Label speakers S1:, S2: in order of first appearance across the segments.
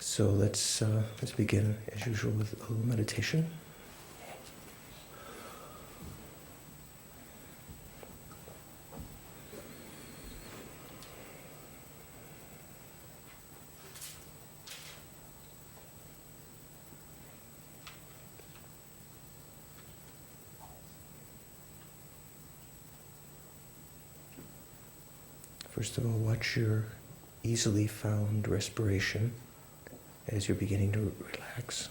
S1: So let's begin as usual with a little meditation. First of all, watch your easily found respiration as you're beginning to relax.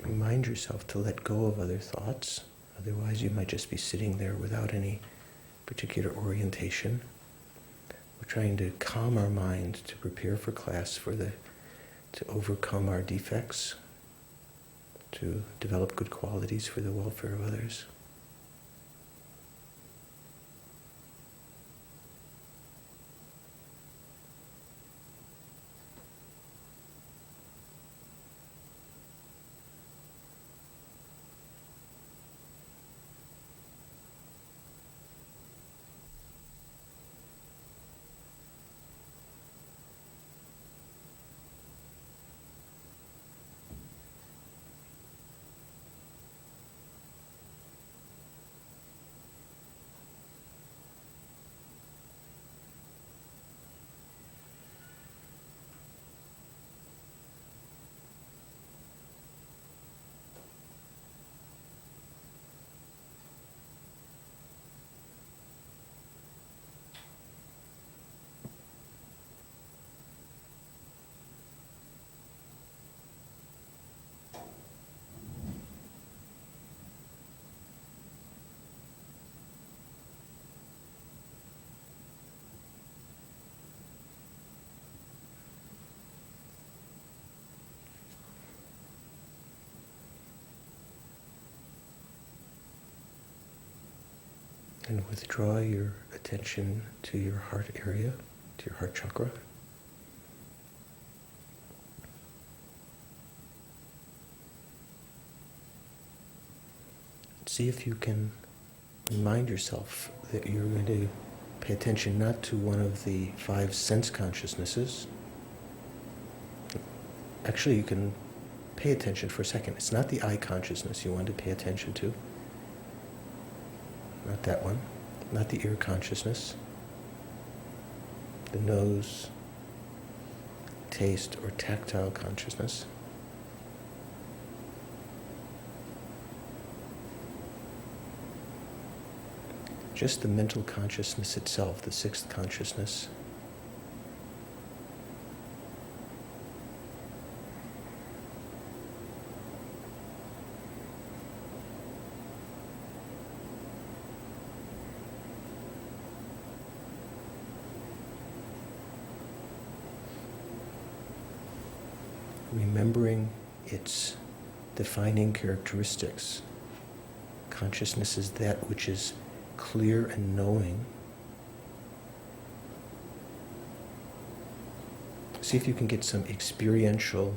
S1: Remind yourself to let go of other thoughts. Otherwise, you might just be sitting there without any particular orientation. We're trying to calm our mind to prepare for class, to overcome our defects, to develop good qualities for the welfare of others. And withdraw your attention to your heart area, to your heart chakra. See if you can remind yourself that you're going to pay attention not to one of the 5 sense consciousnesses. Actually, you can pay attention for a second. It's not the eye consciousness you want to pay attention to. Not that one. Not the ear consciousness. The nose, taste, or tactile consciousness. Just the mental consciousness itself, the 6th consciousness. Remembering its defining characteristics. Consciousness is that which is clear and knowing. See if you can get some experiential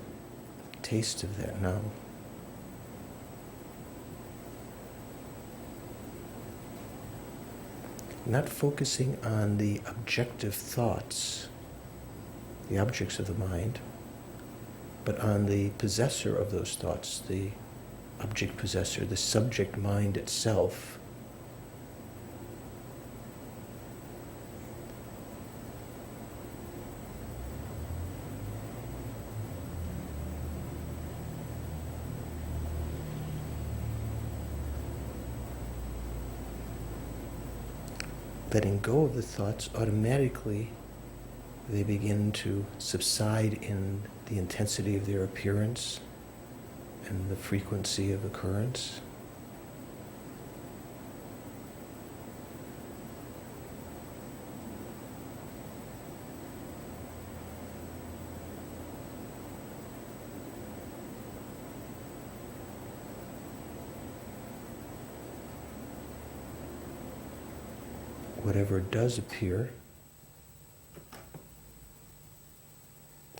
S1: taste of that now. Not focusing on the objective thoughts, the objects of the mind, but on the possessor of those thoughts, the object possessor, the subject mind itself. Letting go of the thoughts, automatically they begin to subside in the intensity of their appearance and the frequency of occurrence. whatever does appear,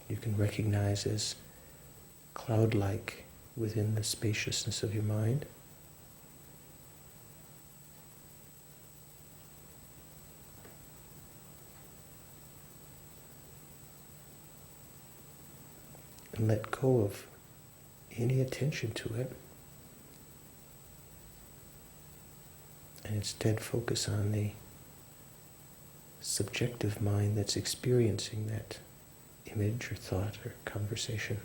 S1: you can recognize as cloud-like within the spaciousness of your mind. And let go of any attention to it. And instead focus on the subjective mind that's experiencing that image or thought or conversation.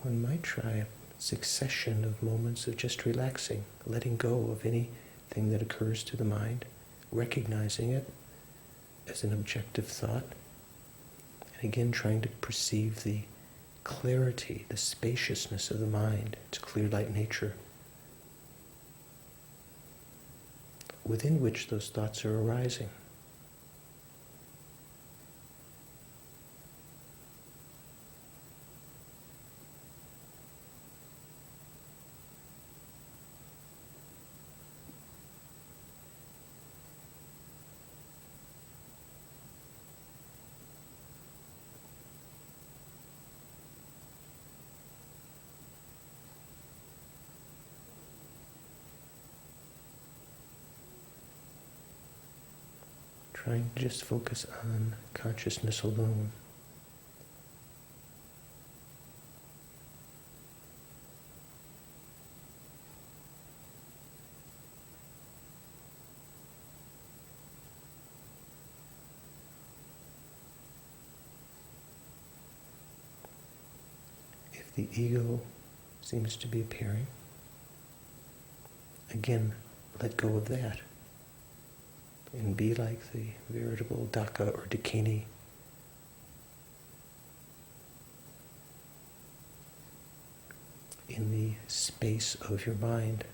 S1: One might try a succession of moments of just relaxing, letting go of anything that occurs to the mind, recognizing it as an objective thought, and again trying to perceive the clarity, the spaciousness of the mind, its clear light nature, within which those thoughts are arising. Trying to just focus on consciousness alone. If the ego seems to be appearing, again, let go of that. And be like the veritable Daka or Dakini. In the space of your mind.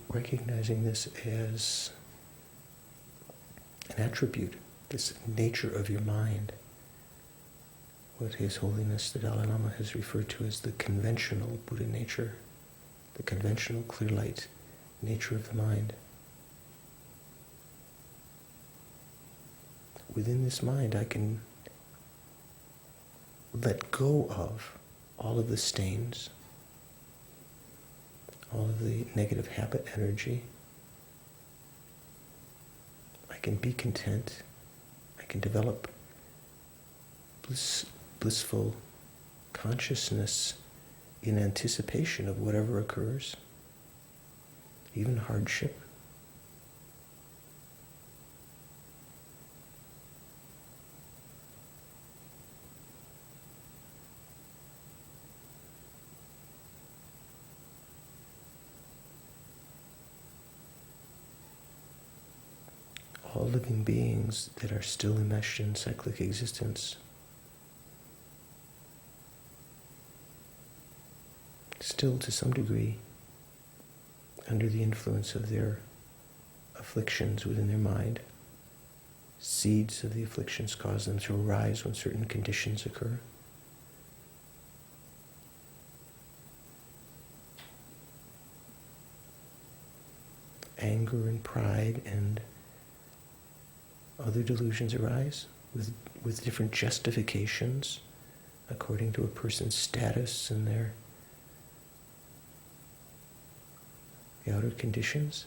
S1: Recognizing this as an attribute, this nature of your mind, what His Holiness the Dalai Lama has referred to as the conventional Buddha nature, the conventional clear light nature of the mind. Within this mind, I can let go of all of the stains, all of the negative habit energy. I can be content. I can develop blissful consciousness in anticipation of whatever occurs, even hardship. All living beings that are still enmeshed in cyclic existence, still to some degree under the influence of their afflictions within their mind. Seeds of the afflictions cause them to arise when certain conditions occur. Anger and pride and other delusions arise. with different justifications according to a person's status and the outer conditions.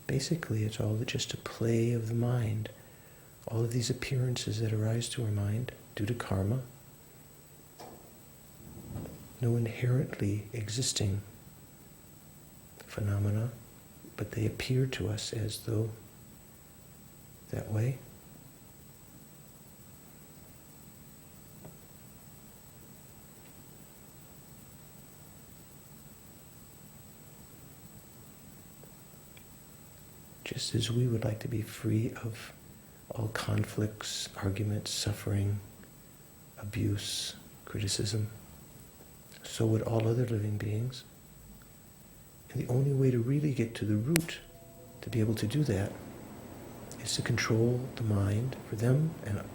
S1: Basically, it's all just a play of the mind. All of these appearances that arise to our mind due to karma, no inherently existing phenomena, but they appear to us as though that way. Just as we would like to be free of all conflicts, arguments, suffering, abuse, criticism, so would all other living beings. And the only way to really get to the root, to be able to do that, is to control the mind for them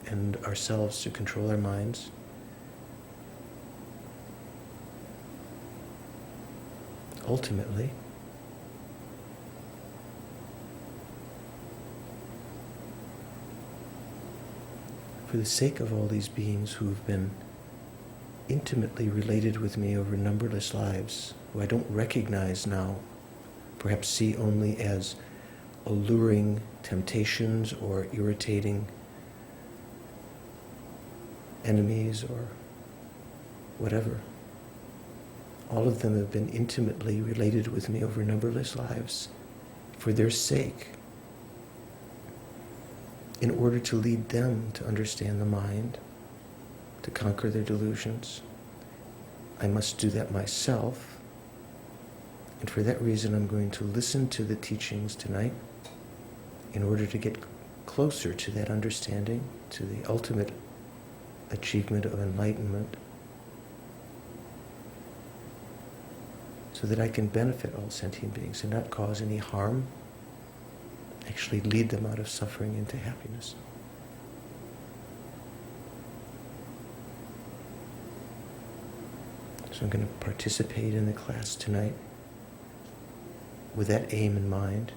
S1: and ourselves to control our minds. Ultimately, for the sake of all these beings who have been intimately related with me over numberless lives, who I don't recognize now, perhaps see only as alluring temptations or irritating enemies or whatever. All of them have been intimately related with me over numberless lives. For their sake, in order to lead them to understand the mind, to conquer their delusions, I must do that myself. And for that reason, I'm going to listen to the teachings tonight in order to get closer to that understanding, to the ultimate achievement of enlightenment, so that I can benefit all sentient beings and not cause any harm, actually lead them out of suffering into happiness. So I'm going to participate in the class tonight with that aim in mind.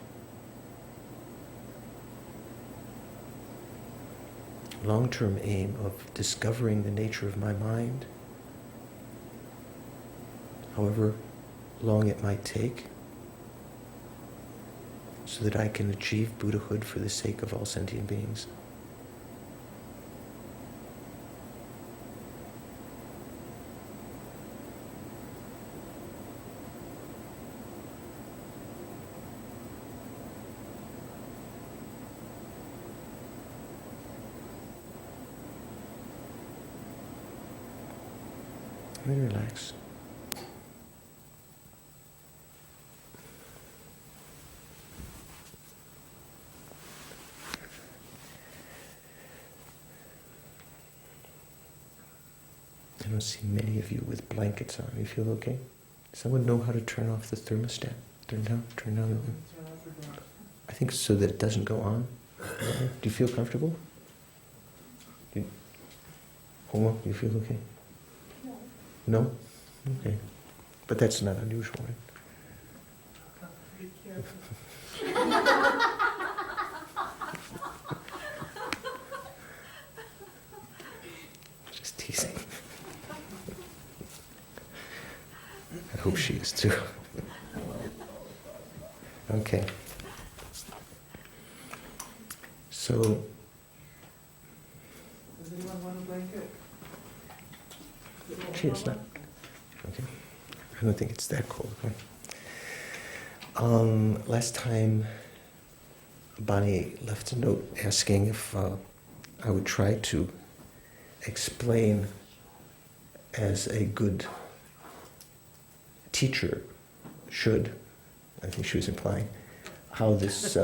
S1: Long-term aim of discovering the nature of my mind, however long it might take, so that I can achieve Buddhahood for the sake of all sentient beings. And relax. I don't see many of you with blankets on. You feel okay? Does someone know how to turn off the thermostat? Turn down the... I think so that it doesn't go on. Do you feel comfortable? Homo, do you feel okay? No? Okay. But that's not unusual, right?
S2: Be careful.
S1: Just teasing. I hope she is too. Okay. So...
S2: Does anyone want a blanket?
S1: Gee, it's not. Okay. I don't think it's that cold. Okay. Last time, Bonnie left a note asking if I would try to explain, as a good teacher should, I think she was implying, how this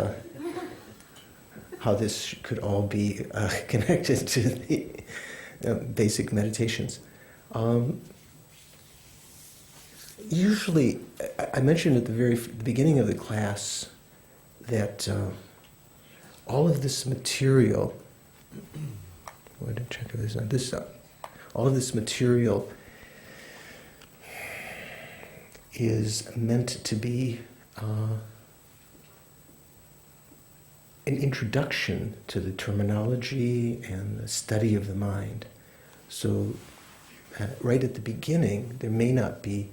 S1: could all be connected to the basic meditations. Usually, I mentioned at the beginning of the class that all of this material, I didn't check if there's not this, all of this material is meant to be an introduction to the terminology and the study of the mind. So right at the beginning, there may not be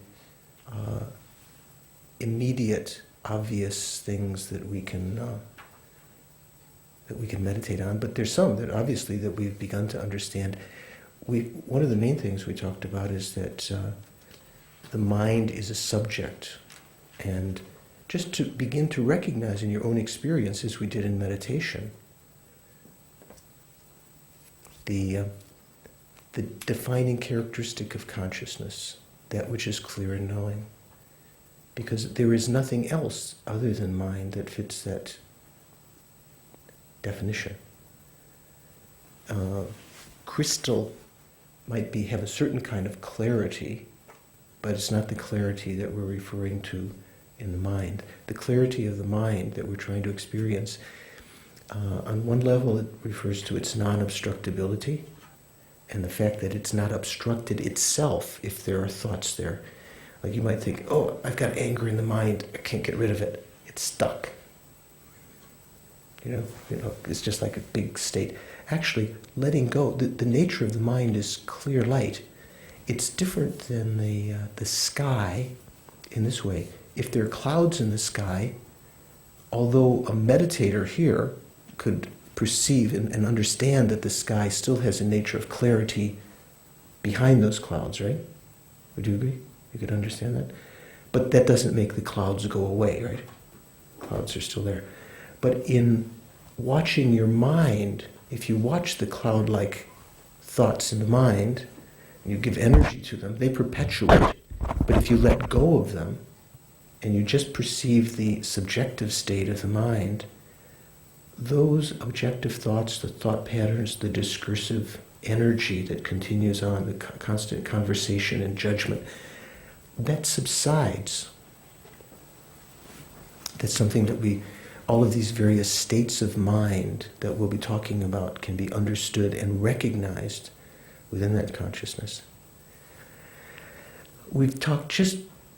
S1: immediate, obvious things that we can meditate on, but there's some that obviously that we've begun to understand. One of the main things we talked about is that the mind is a subject, and just to begin to recognize in your own experience, as we did in meditation, the defining characteristic of consciousness, that which is clear and knowing. Because there is nothing else other than mind that fits that definition. Crystal might have a certain kind of clarity, but it's not the clarity that we're referring to in the mind. The clarity of the mind that we're trying to experience, on one level it refers to its non-obstructability, and the fact that it's not obstructed itself if there are thoughts there. Like you might think, oh, I've got anger in the mind, I can't get rid of it. It's stuck. You know, it's just like a big state. Actually, letting go, the nature of the mind is clear light. It's different than the sky in this way. If there are clouds in the sky, although a meditator here could perceive and understand that the sky still has a nature of clarity behind those clouds, right? Would you agree? You could understand that? But that doesn't make the clouds go away, right? Clouds are still there. But in watching your mind, if you watch the cloud-like thoughts in the mind, and you give energy to them, they perpetuate. But if you let go of them, and you just perceive the subjective state of the mind, those objective thoughts, the thought patterns, the discursive energy that continues on, the constant conversation and judgment, that subsides. That's something that all of these various states of mind that we'll be talking about can be understood and recognized within that consciousness. We've talked just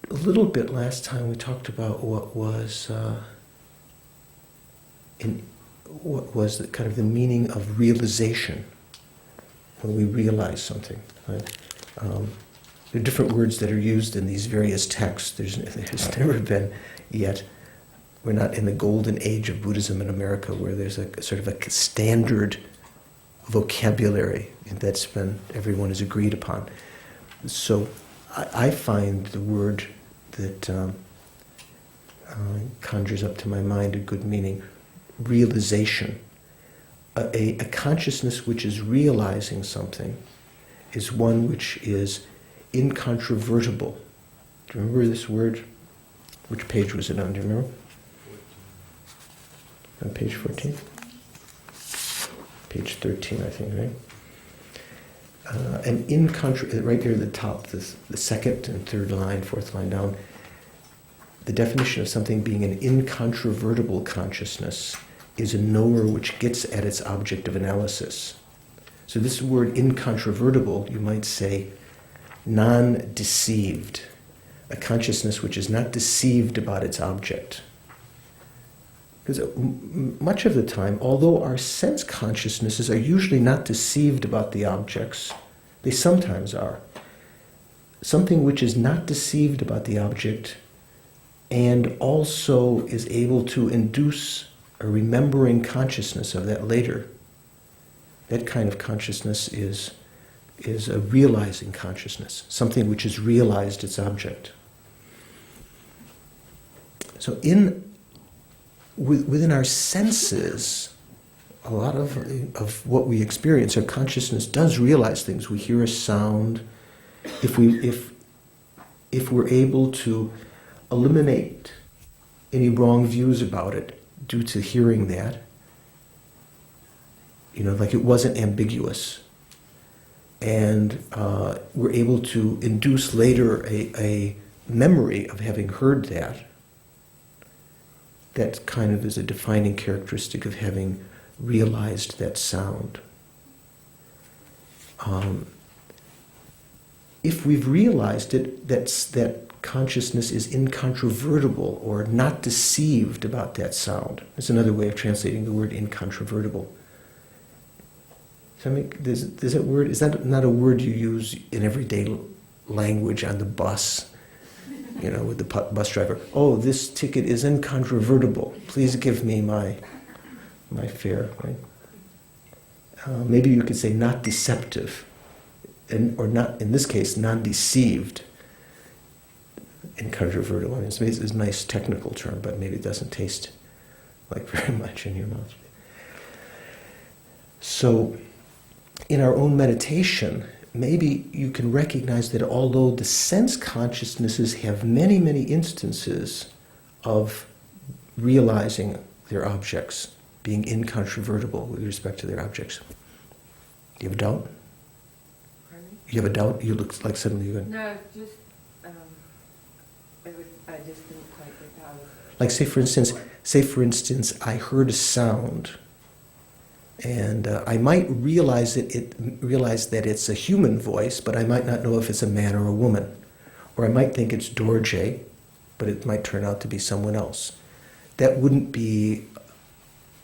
S1: a little bit last time, we talked about what was the kind of the meaning of realization, when we realize something. Right? There are different words that are used in these various texts. There's never been yet. We're not in the golden age of Buddhism in America where there's a sort of a standard vocabulary that's everyone has agreed upon. So I find the word that conjures up to my mind a good meaning, realization. A consciousness which is realizing something is one which is incontrovertible. Do you remember this word? Which page was it on? Do you remember? On page 14? Page 13, I think, right? Right there at the top, the second and third line, fourth line down, the definition of something being an incontrovertible consciousness is a knower which gets at its object of analysis. So this word incontrovertible, you might say, non-deceived, a consciousness which is not deceived about its object. Because much of the time, although our sense consciousnesses are usually not deceived about the objects, they sometimes are. Something which is not deceived about the object and also is able to induce a remembering consciousness of that later. That kind of consciousness is a realizing consciousness, something which has realized its object. So within our senses, a lot of what we experience, our consciousness does realize things. We hear a sound. If we're able to eliminate any wrong views about it due to hearing that, like it wasn't ambiguous, and we're able to induce later a memory of having heard that, that kind of is a defining characteristic of having realized that sound. If we've realized it, that consciousness is incontrovertible or not deceived about that sound. That's another way of translating the word incontrovertible. Does that word, is that not a word you use in everyday language on the bus? You know, with the bus driver. Oh, this ticket is incontrovertible. Please give me my fare, right? Maybe you could say not deceptive, or not, in this case, non-deceived. Incontrovertible. I mean, it's a nice technical term, but maybe it doesn't taste like very much in your mouth. So, in our own meditation, maybe you can recognize that although the sense consciousnesses have many, many instances of realizing their objects, being incontrovertible with respect to their objects. Do you have a doubt?
S2: Pardon me?
S1: You have a doubt? You look like suddenly you're...
S2: No, just, I just didn't quite get out of it.
S1: Like say for instance, I heard a sound, and I might realize that it's a human voice, but I might not know if it's a man or a woman. Or I might think it's Dorje, but it might turn out to be someone else. That wouldn't be,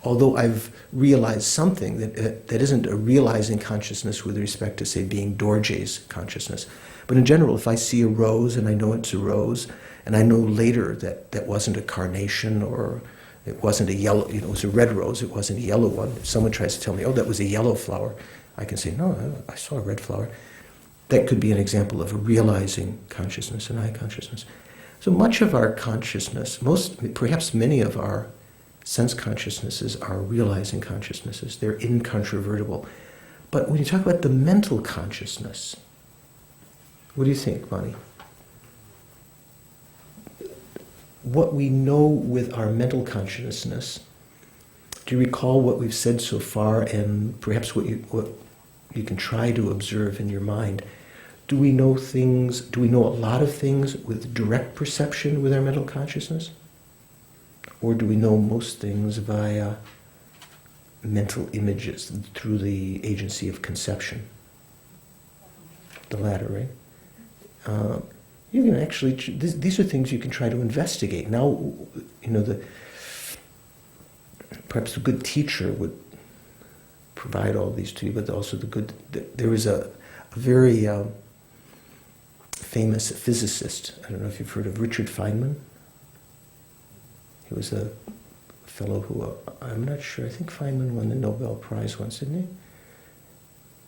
S1: although I've realized something that isn't a realizing consciousness with respect to, say, being Dorje's consciousness. But in general, if I see a rose and I know it's a rose, and I know later that that wasn't a carnation, or it wasn't a yellow, it was a red rose, it wasn't a yellow one. If someone tries to tell me, oh, that was a yellow flower, I can say, no, I saw a red flower. That could be an example of a realizing consciousness, an eye consciousness. So much of our consciousness, perhaps many of our sense consciousnesses are realizing consciousnesses. They're incontrovertible. But when you talk about the mental consciousness, what do you think, Bonnie? What we know with our mental consciousness, do you recall what we've said so far, and perhaps what you can try to observe in your mind? Do we know a lot of things with direct perception with our mental consciousness? Or do we know most things via mental images, through the agency of conception? The latter, right? You can actually, these are things you can try to investigate. Now, perhaps a good teacher would provide all these to you, but also there was a very famous physicist. I don't know if you've heard of Richard Feynman. He was a fellow who, I'm not sure, I think Feynman won the Nobel Prize once, didn't he?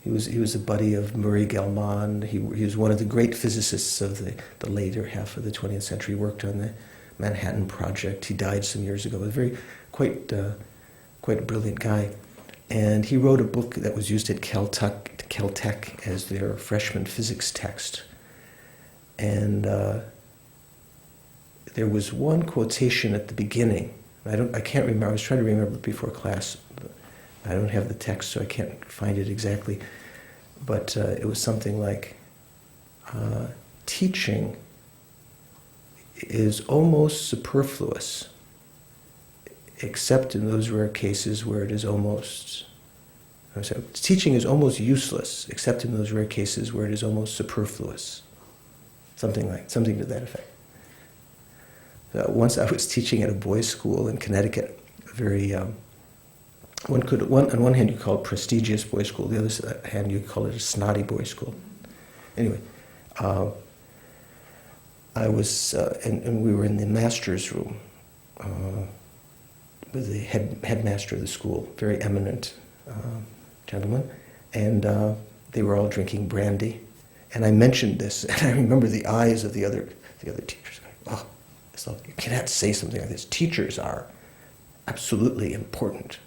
S1: He was a buddy of Murray Gell-Mann. He was one of the great physicists of the later half of the 20th century. He worked on the Manhattan Project. He died some years ago. He was quite a brilliant guy. And he wrote a book that was used at Caltech as their freshman physics text. And there was one quotation at the beginning. I can't remember. I was trying to remember it before class. But I don't have the text, so I can't find it exactly. But it was something like, teaching is almost superfluous, except in those rare cases where it is almost... teaching is almost useless, except in those rare cases where it is almost superfluous. Something to that effect. Once I was teaching at a boys' school in Connecticut, very... on one hand you call it prestigious boys' school, the other hand you call it a snotty boys' school. Anyway, I was, and we were in the master's room with the headmaster of the school, very eminent gentleman, and they were all drinking brandy. And I mentioned this, and I remember the eyes of the other teachers going, oh, so you cannot say something like this. Teachers are absolutely important.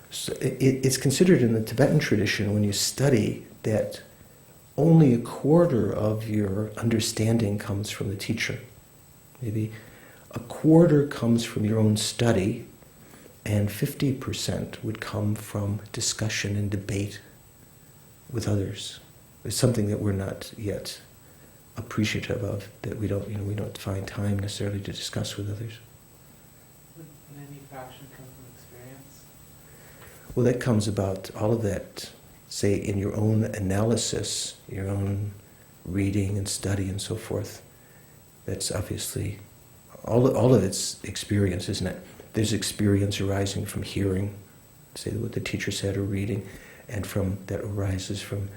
S1: So it's considered in the Tibetan tradition, when you study, that only a quarter of your understanding comes from the teacher. Maybe a quarter comes from your own study, and 50% would come from discussion and debate with others. It's something that we're not yet appreciative of, that we don't find time necessarily to discuss with others.
S3: Would any fraction come from experience?
S1: Well, that comes about, all of that, say, in your own analysis, your own reading and study and so forth. That's obviously, all of it's experience, isn't it? There's experience arising from hearing, say what the teacher said, or reading, and that arises from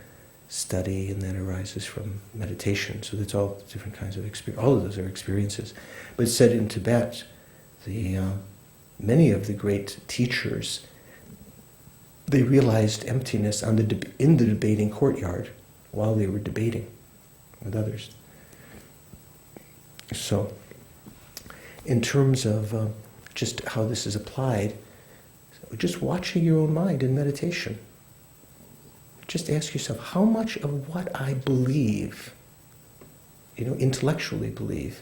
S1: study, and that arises from meditation. So that's all different kinds of experience. All of those are experiences. But it's said in Tibet, many of the great teachers, they realized emptiness in the debating courtyard while they were debating with others. So, in terms of just how this is applied, just watching your own mind in meditation. Just ask yourself, how much of what I believe, intellectually believe,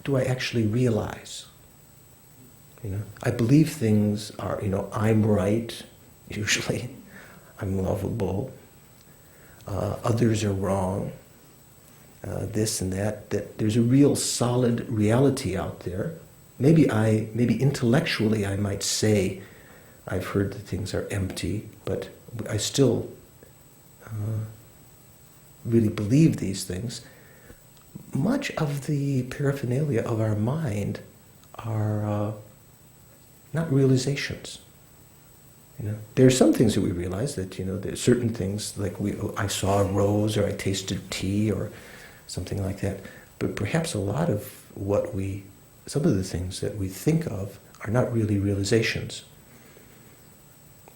S1: do I actually realize? I believe things are, I'm right, usually. I'm lovable. Others are wrong. This and that there's a real solid reality out there. Maybe intellectually I might say I've heard that things are empty, but I still really believe these things. Much of the paraphernalia of our mind are not realizations. There are some things that we realize that, there's certain things like I saw a rose, or I tasted tea, or something like that. But perhaps a lot of some of the things that we think of are not really realizations.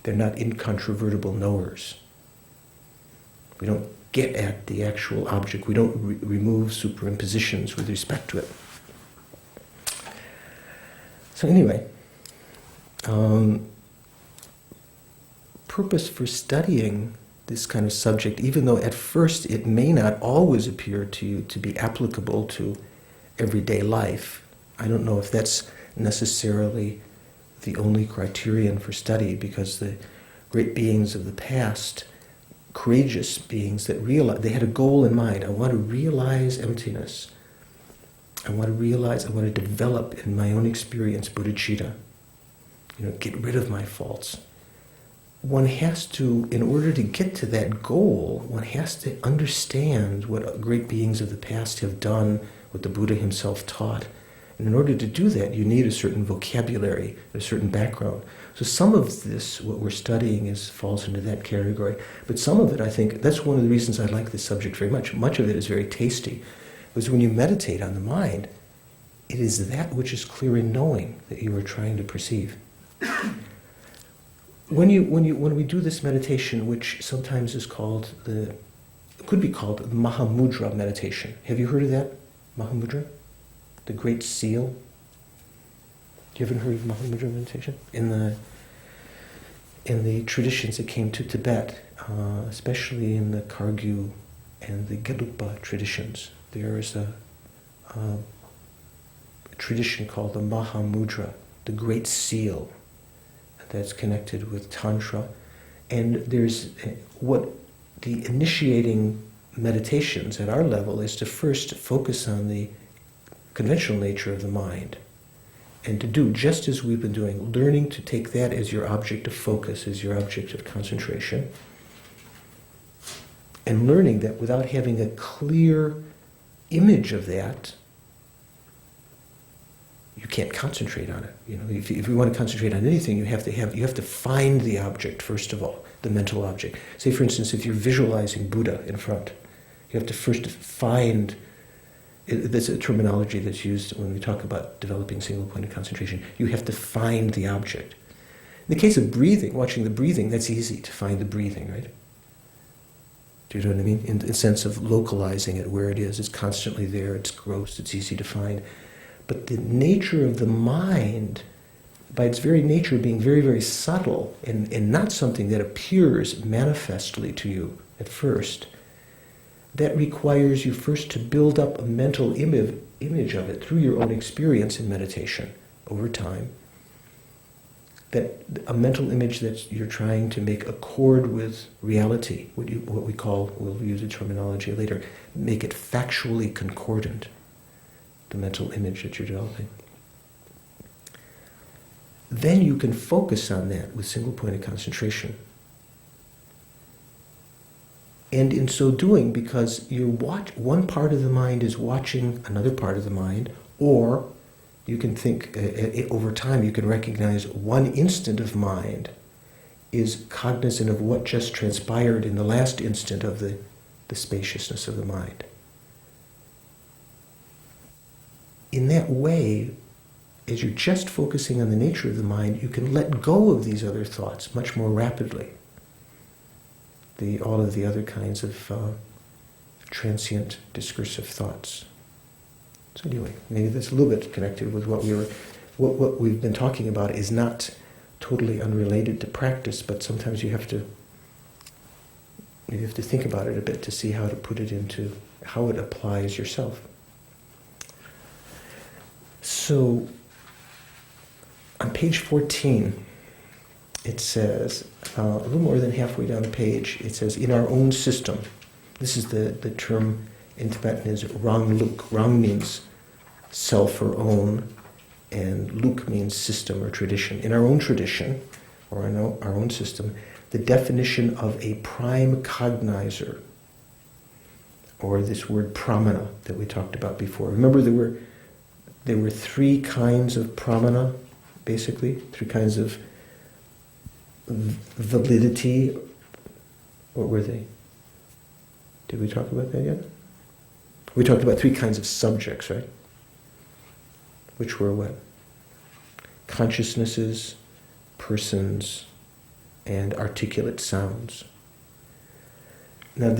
S1: They're not incontrovertible knowers. We don't get at the actual object. We don't remove superimpositions with respect to it. So anyway, purpose for studying this kind of subject, even though at first it may not always appear to you to be applicable to everyday life. I don't know if that's necessarily the only criterion for study, because the great beings of the past, courageous beings that they had a goal in mind. I want to realize emptiness. I want to develop in my own experience bodhicitta. Get rid of my faults. One has to, in order to get to that goal, one has to understand what great beings of the past have done, what the Buddha himself taught. And in order to do that, you need a certain vocabulary, a certain background. So some of this, what we're studying, falls into that category. But some of it, I think, that's one of the reasons I like this subject very much. Much of it is very tasty. Because when you meditate on the mind, it is that which is clear in knowing that you are trying to perceive. When we do this meditation, which sometimes is could be called the Maha Mudra meditation. Have you heard of that? Maha Mudra? The Great Seal? You haven't heard of Maha Mudra meditation? In the traditions that came to Tibet, especially in the Kagyu and the Gelugpa traditions, there is a tradition called the Maha Mudra, the Great Seal, that's connected with Tantra. And there's what the initiating meditations at our level is to first focus on the conventional nature of the mind, and to do just as we've been doing, learning to take that as your object of focus, as your object of concentration, and learning that without having a clear image of that, you can't concentrate on it. If you want to concentrate on anything, you have to find the object first of all, the mental object. Say, for instance, if you're visualizing Buddha in front, you have to first find. That's a terminology that's used when we talk about developing single-pointed concentration. You have to find the object. In the case of breathing, watching the breathing, that's easy to find the breathing, right? Do you know what I mean? In the sense of localizing it where it is. It's constantly there, it's gross, it's easy to find. But the nature of the mind, by its very nature being very, very subtle and not something that appears manifestly to you at first, that requires you first to build up a mental image of it through your own experience in meditation over time. That a mental image that you're trying to make accord with reality, what we call, we'll use a terminology later, make it factually concordant, the mental image that you're developing. Then you can focus on that with single-pointed concentration. And in so doing, because one part of the mind is watching another part of the mind, or you can think, over time you can recognize one instant of mind is cognizant of what just transpired in the last instant of the spaciousness of the mind. In that way, as you're just focusing on the nature of the mind, you can let go of these other thoughts much more rapidly. All of the other kinds of transient discursive thoughts. So anyway, maybe that's a little bit connected with what we've been talking about is not totally unrelated to practice, but sometimes you have to think about it a bit to see how to put it into how it applies yourself. So on page 14, it says, a little more than halfway down the page, it says, in our own system. This is the term in Tibetan is Rang Luk. Rang means self or own, and Luk means system or tradition. In our own tradition, or in our own system, the definition of a prime cognizer, or this word pramana that we talked about before. Remember there were three kinds of pramana, basically, three kinds of validity. What were they? Did we talk about that yet? We talked about three kinds of subjects, right? Which were what? Consciousnesses, persons, and articulate sounds. Now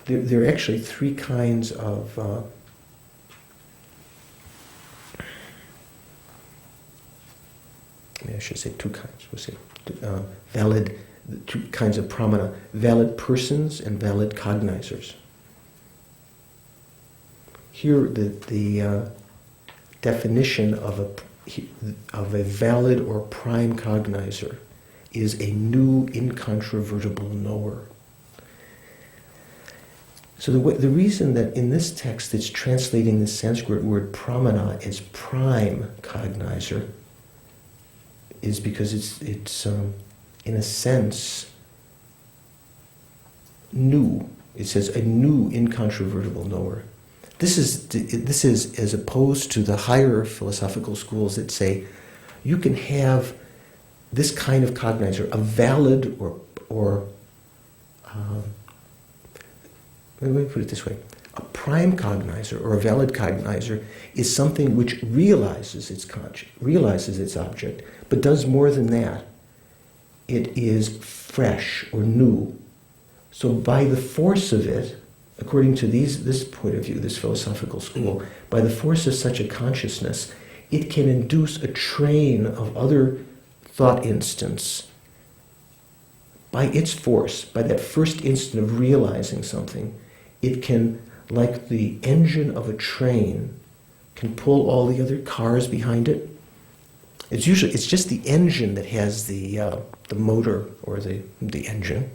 S1: there are actually three kinds of I should say two kinds. We'll say valid, two kinds of pramana: valid persons and valid cognizers. Here, the definition of a valid or prime cognizer is a new, incontrovertible knower. So the reason that in this text it's translating the Sanskrit word pramana as prime cognizer is because it's in a sense new. It says a new, incontrovertible knower. This is as opposed to the higher philosophical schools that say you can have this kind of cognizer, a valid or let me put it this way: a prime cognizer or a valid cognizer is something which realizes its object, but does more than that. It is fresh or new. So by the force of it, according to this point of view, this philosophical school, by the force of such a consciousness, it can induce a train of other thought instants. By its force, by that first instant of realizing something, it can, like the engine of a train, can pull all the other cars behind it. It's just the engine that has the motor or the engine,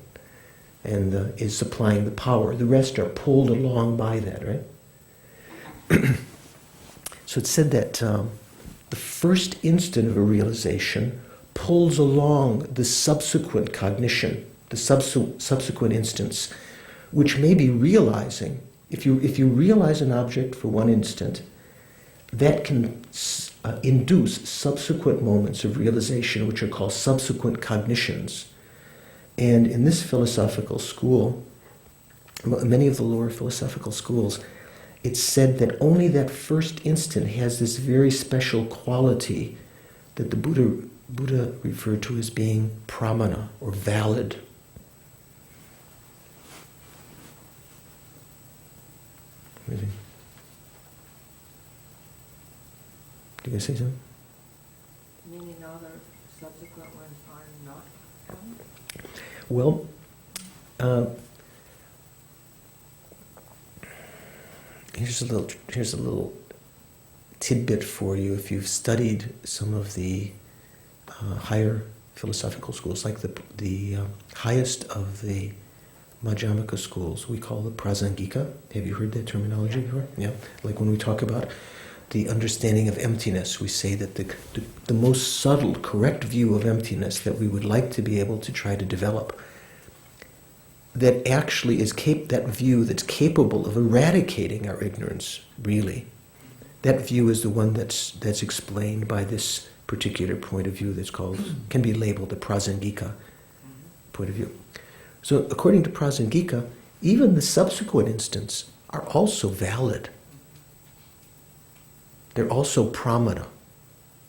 S1: and is supplying the power. The rest are pulled along by that, right? So it said that the first instant of a realization pulls along the subsequent cognition, the subsequent instance, which may be realizing. If you realize an object for one instant, that can induce subsequent moments of realization, which are called subsequent cognitions. And in this philosophical school, many of the lower philosophical schools, it's said that only that first instant has this very special quality that the Buddha referred to as being pramana, or valid. Really? Did you say something?
S2: Meaning all the subsequent ones are not common?
S1: Well, here's a little tidbit for you. If you've studied some of the higher philosophical schools, like the highest of the Madhyamaka schools, we call the Prasangika. Have you heard that terminology before? Yeah. Like when we talk about the understanding of emptiness, we say that the most subtle, correct view of emptiness that we would like to be able to try to develop, that actually is that view that's capable of eradicating our ignorance, really, that view is the one that's explained by this particular point of view that's can be labeled the Prasangika point of view. So according to Prasangika, even the subsequent instants are also valid. They're also pramana.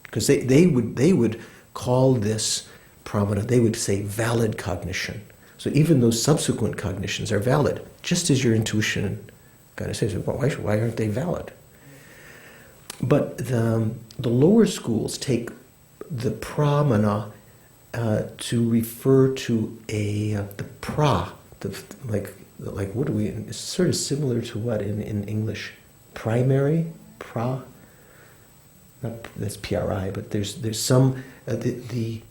S1: Because they would call this pramana, they would say valid cognition. So even those subsequent cognitions are valid, just as your intuition kind of says, well, why aren't they valid? But the lower schools take the pramana to refer to the pra, like what do we? It's sort of similar to what in English, primary pra. Not that's pri, but there's some the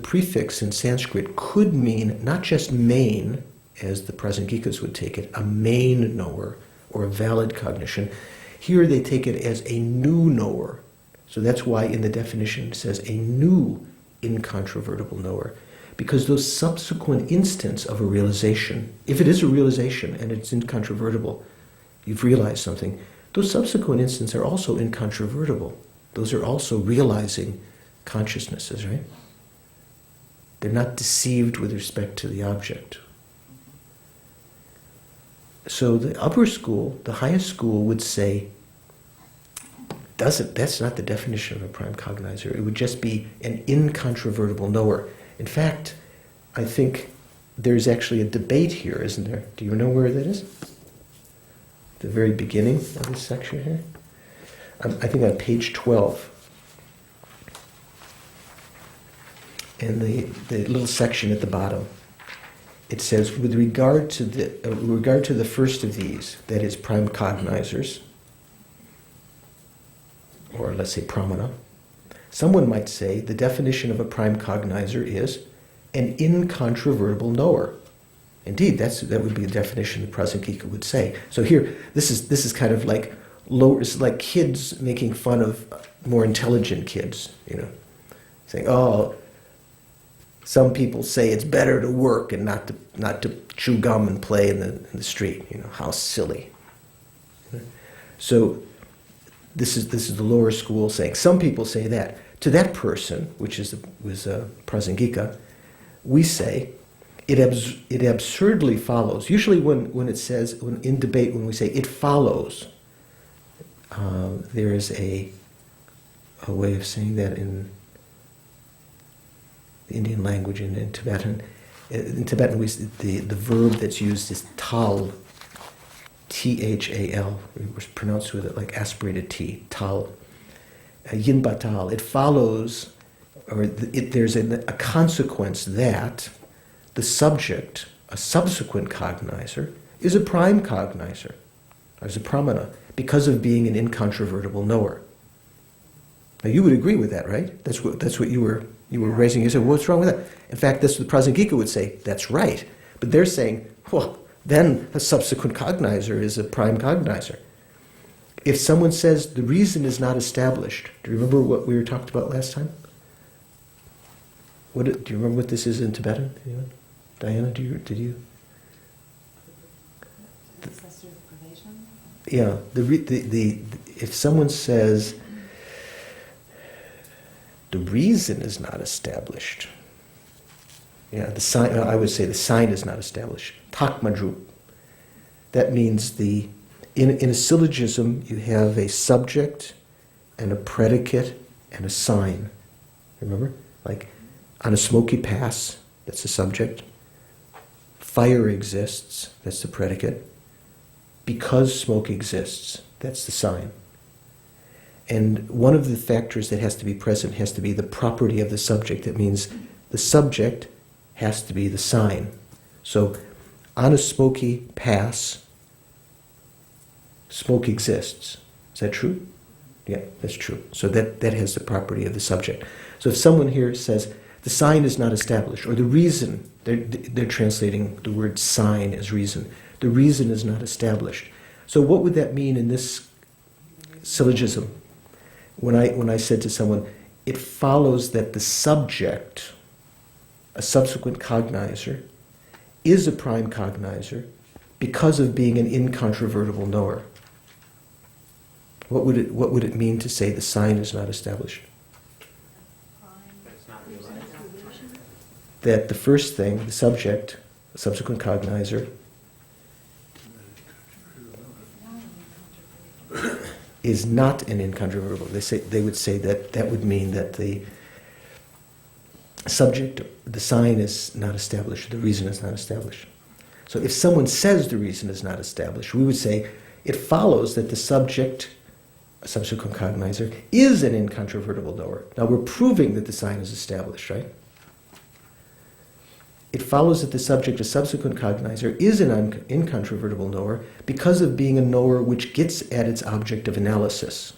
S1: prefix in Sanskrit could mean not just main, as the Prasangikas would take it, a main knower or a valid cognition. Here they take it as a new knower. So that's why in the definition it says a new incontrovertible knower. Because those subsequent instants of a realization, if it is a realization and it's incontrovertible, you've realized something, those subsequent instants are also incontrovertible. Those are also realizing consciousnesses, right? They're not deceived with respect to the object. So the upper school, the highest school, would say, that's not the definition of a prime cognizer. It would just be an incontrovertible knower. In fact, I think there's actually a debate here, isn't there? Do you know where that is? The very beginning of this section here? I think on page 12. In the little section at the bottom, it says, with regard to the first of these, that is prime cognizers, or let's say pramana, someone might say the definition of a prime cognizer is an incontrovertible knower. Indeed, that would be a definition that Prasangika would say. So here, this is kind of like lower. It's like kids making fun of more intelligent kids, saying, "Oh, some people say it's better to work and not to chew gum and play in the street. How silly." So this is the lower school saying. Some people say that. To that person, which was Prasangika, we say it absurdly follows. Usually when it says in debate, when we say it follows, there is a way of saying that in the Indian language and in Tibetan. In Tibetan, the verb that's used is tal, T-H-A-L. It was pronounced with it like aspirated T, tal. Yin batal. It follows, or there's a consequence that the subject, a subsequent cognizer, is a prime cognizer, or is a pramana, because of being an incontrovertible knower. Now you would agree with that, right? That's what you were raising. You said, well, what's wrong with that? In fact, that's what Prasangika would say. That's right. But they're saying, well, then a subsequent cognizer is a prime cognizer. If someone says the reason is not established, do you remember what we were talked about last time? Do you remember what this is in Tibetan? Anyone? Diana, did you? Yeah. If someone says the reason is not established, the sign. I would say the sign is not established. Takmadrup. That means in a syllogism you have a subject and a predicate and a sign. Remember? Like on a smoky pass, that's the subject. Fire exists, that's the predicate. Because smoke exists, that's the sign. And one of the factors that has to be present has to be the property of the subject. That means the subject has to be the sign. So on a smoky pass, smoke exists. Is that true? Yeah, that's true. So that has the property of the subject. So if someone here says the sign is not established, or the reason, they're translating the word sign as reason. The reason is not established. So what would that mean in this syllogism? When I said to someone, it follows that the subject, a subsequent cognizer, is a prime cognizer because of being an incontrovertible knower. What would it mean to say the sign is not established?
S3: It's not realized.
S1: That the first thing, the subject, the subsequent cognizer, is not an incontrovertible. They would say that would mean that the subject, the sign is not established, the reason is not established. So if someone says the reason is not established, we would say it follows that the subject, a subsequent cognizer, is an incontrovertible knower. Now we're proving that the sign is established, right? It follows that the subject, a subsequent cognizer, is an incontrovertible knower because of being a knower which gets at its object of analysis.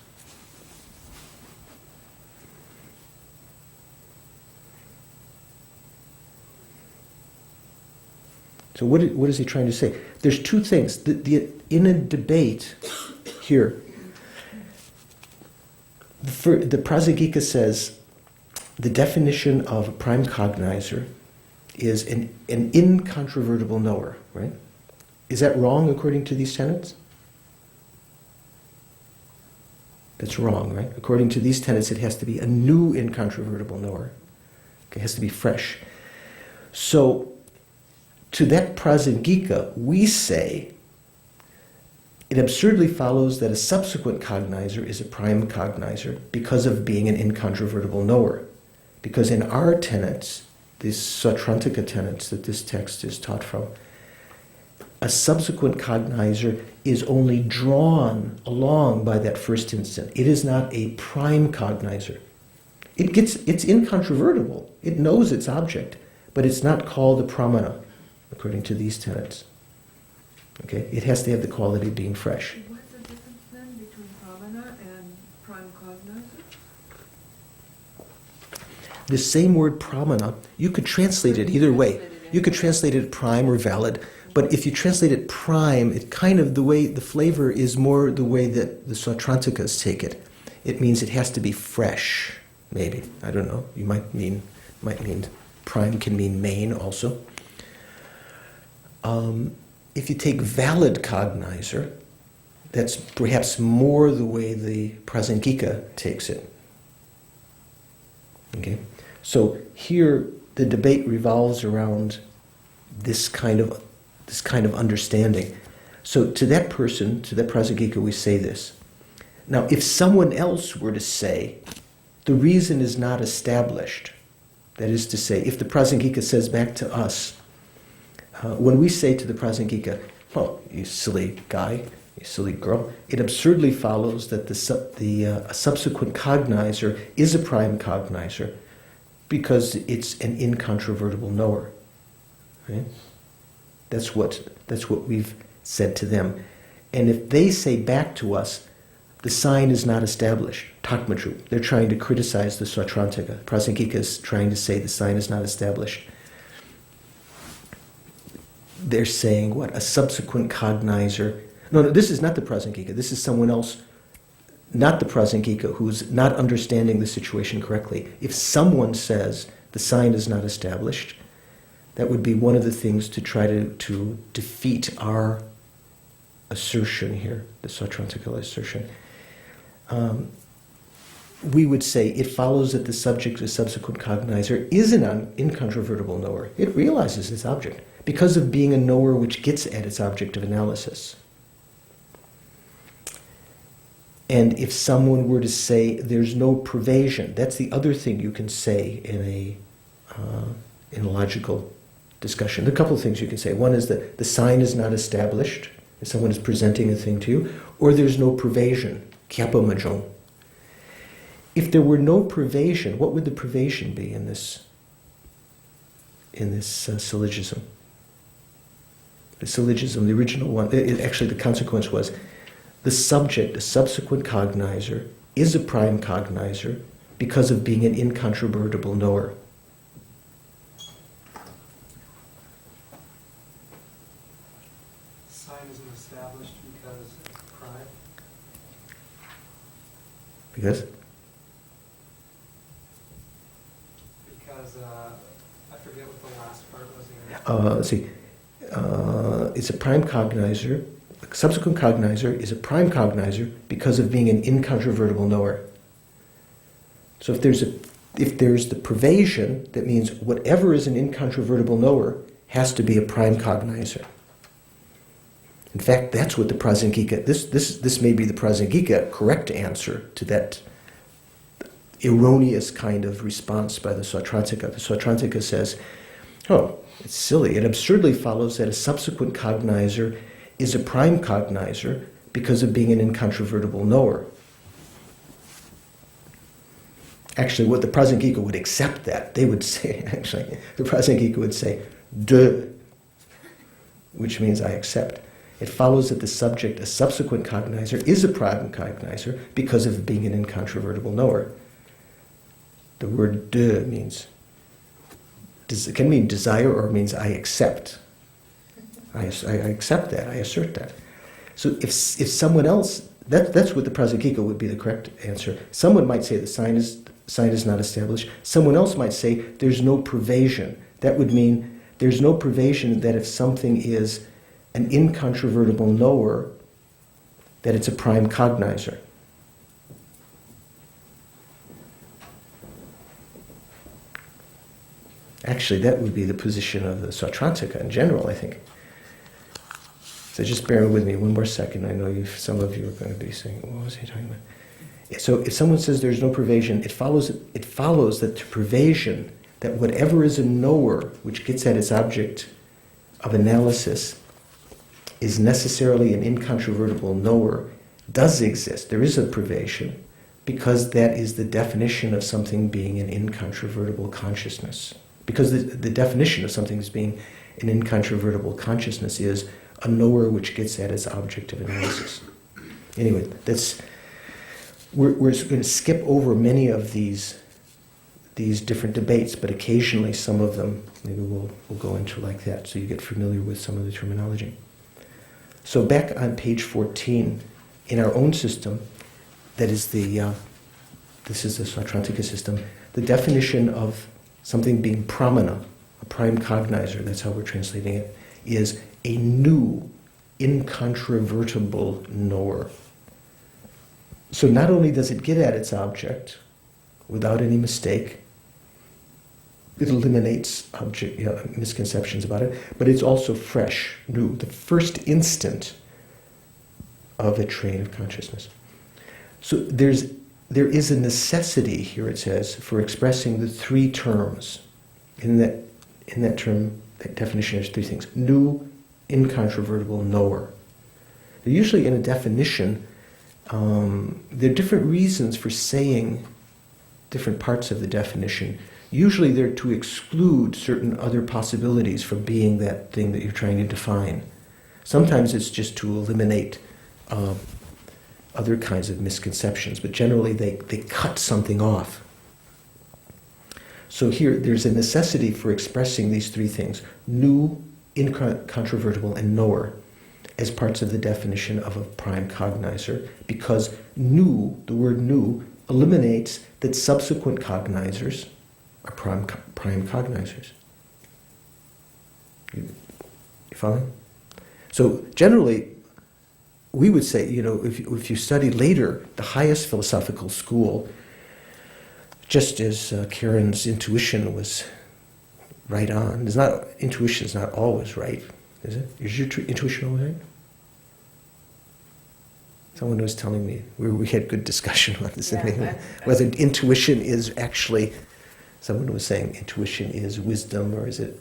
S1: So what is he trying to say? There's two things. In a debate here, the Prasangika says the definition of a prime cognizer is an incontrovertible knower, right? Is that wrong according to these tenets? That's wrong, right? According to these tenets, it has to be a new incontrovertible knower. It has to be fresh. So, to that Prasangika, we say it absurdly follows that a subsequent cognizer is a prime cognizer because of being an incontrovertible knower. Because in our tenets, these Cytronica tenets that this text is taught from, a subsequent cognizer is only drawn along by that first instant. It is not a prime cognizer. It's incontrovertible. It knows its object, but it's not called a pramana, according to these tenets. Okay? It has to have the quality of being fresh.
S2: What's the difference then between pramana and prime cognizer?
S1: The same word pramana, you could translate it either way. You could translate it prime or valid, but if you translate it prime, it kind of, the flavor is more the way that the Cytrantikas take it. It means it has to be fresh, maybe. I don't know. You might mean prime can mean main also. If you take valid cognizer, that's perhaps more the way the Prasangika takes it. Okay? So here the debate revolves around this kind of understanding. So to that person, to that Prasangika, we say this. Now, if someone else were to say, the reason is not established, that is to say, if the Prasangika says back to us, when we say to the Prasangika, "Oh, you silly guy, you silly girl," it absurdly follows that the subsequent cognizer is a prime cognizer because it's an incontrovertible knower. Right? That's what we've said to them. And if they say back to us, the sign is not established, takmatru, they're trying to criticize the Cytrantika. Prasangika is trying to say the sign is not established. They're saying what? A subsequent cognizer. No, this is not the Prasangika. This is someone else, not the Prasangika, who's not understanding the situation correctly. If someone says the sign is not established, that would be one of the things to try to defeat our assertion here, the Cytrantika assertion. We would say it follows that the subject, the subsequent cognizer, is an incontrovertible knower. It realizes its object because of being a knower which gets at its object of analysis. And if someone were to say there's no pervasion, that's the other thing you can say in a logical discussion. There are a couple of things you can say. One is that the sign is not established, if someone is presenting a thing to you, or there's no pervasion, kyapa majong. If there were no pervasion, what would the pervasion be in this syllogism? The syllogism, the original one, actually the consequence was the subject, a subsequent cognizer, is a prime cognizer because of being an incontrovertible knower.
S3: Sign isn't established because it's prime.
S1: Because?
S3: Because I forget what the last part was again.
S1: Let's see. it's a prime cognizer. A subsequent cognizer is a prime cognizer because of being an incontrovertible knower. So if there's the pervasion, that means whatever is an incontrovertible knower has to be a prime cognizer. In fact, that's what the Prasangika, this may be the Prasangika correct answer to that erroneous kind of response by the Cytronica. The Cytronica says, oh, it's silly. It absurdly follows that a subsequent cognizer is a prime cognizer because of being an incontrovertible knower. Actually, what the Prasangika would accept that. They would say, actually, the Prasangika would say, de, which means I accept. It follows that the subject, a subsequent cognizer, is a prime cognizer because of being an incontrovertible knower. The word de means, it can mean desire or it means I accept. I accept that, I assert that. So if someone else, that's what the Prasangika would be the correct answer. Someone might say the sign is not established. Someone else might say there's no pervasion. That would mean there's no pervasion that if something is an incontrovertible knower, that it's a prime cognizer. Actually, that would be the position of the Cytronica in general, I think. So just bear with me one more second. I know some of you are going to be saying, what was he talking about? So if someone says there's no pervasion, it follows that the pervasion, that whatever is a knower, which gets at its object of analysis, is necessarily an incontrovertible knower, does exist. There is a pervasion, because that is the definition of something being an incontrovertible consciousness. Because the definition of something as being an incontrovertible consciousness is a knower which gets at its object of analysis. Anyway, we're going to skip over many of these different debates, but occasionally some of them maybe we'll go into like that, so you get familiar with some of the terminology. So back on page 14, in our own system, that is this is the Cytronica system, the definition of something being pramana, a prime cognizer, that's how we're translating it, is a new, incontrovertible knower. So not only does it get at its object without any mistake, it eliminates misconceptions about it, but it's also fresh, new, the first instant of a train of consciousness. So there is a necessity, here it says, for expressing the three terms. In that term, that definition, there's three things. New, incontrovertible, knower. Now, usually in a definition, there are different reasons for saying different parts of the definition. Usually they're to exclude certain other possibilities from being that thing that you're trying to define. Sometimes it's just to eliminate other kinds of misconceptions, but generally they cut something off. So here, there's a necessity for expressing these three things, new, incontrovertible, and knower, as parts of the definition of a prime cognizer, because new, the word new, eliminates that subsequent cognizers are prime cognizers. You following? So generally, we would say, if you study later, the highest philosophical school, just as Karen's intuition was right on. Intuition is not always right, is it? Is your intuition always right? Someone was telling me, we had good discussion on this, whether intuition is actually, someone was saying intuition is wisdom, or is it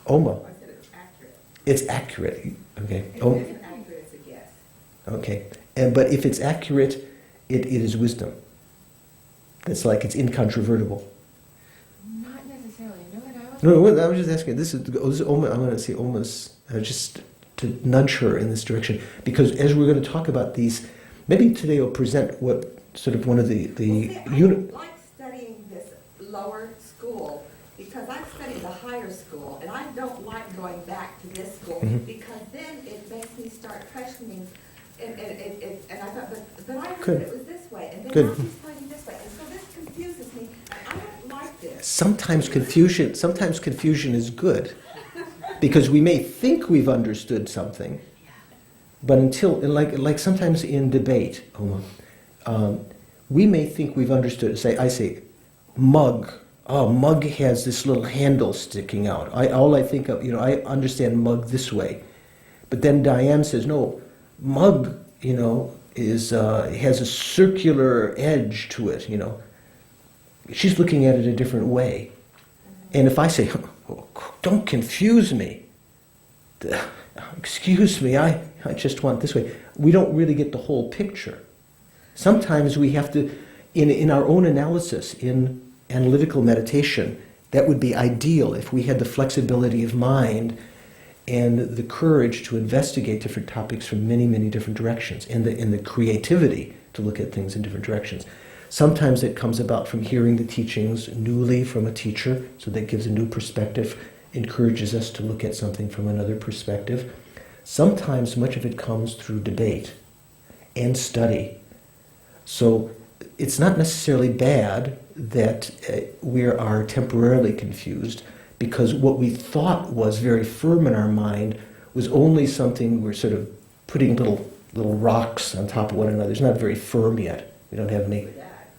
S1: Oma?
S2: I said it's accurate.
S1: It's accurate, okay.
S2: If it's accurate, it's a guess.
S1: Okay, but if it's accurate, it is wisdom. It's like it's incontrovertible.
S2: Not necessarily.
S1: No, I was just asking. This is Oma. I'm going to say Oma's just to nudge her in this direction, because as we're going to talk about these, maybe today I'll present what sort of one of the
S4: I don't like studying this lower school because I've studied the higher school, and I don't like going back to this school because then it makes me start questioning. And I thought, but I heard that it was this way, and then now she's pointing this way, and so this confuses me. And I don't like this.
S1: Sometimes confusion is good. Because we may think we've understood something, but until, like sometimes in debate, we may think we've understood it. I say, mug. Oh, mug has this little handle sticking out. All I think of, I understand mug this way. But then Diane says, no, mug, is has a circular edge to it, She's looking at it a different way. And if I say, oh, don't confuse me, excuse me, I just want this way, we don't really get the whole picture. Sometimes we have to, in our own analysis, in analytical meditation, that would be ideal if we had the flexibility of mind and the courage to investigate different topics from many, many different directions, and the creativity to look at things in different directions. Sometimes it comes about from hearing the teachings newly from a teacher, so that gives a new perspective, encourages us to look at something from another perspective. Sometimes much of it comes through debate and study. So it's not necessarily bad that we are temporarily confused, because what we thought was very firm in our mind was only something we're sort of putting little rocks on top of one another. It's not very firm yet. We don't have any.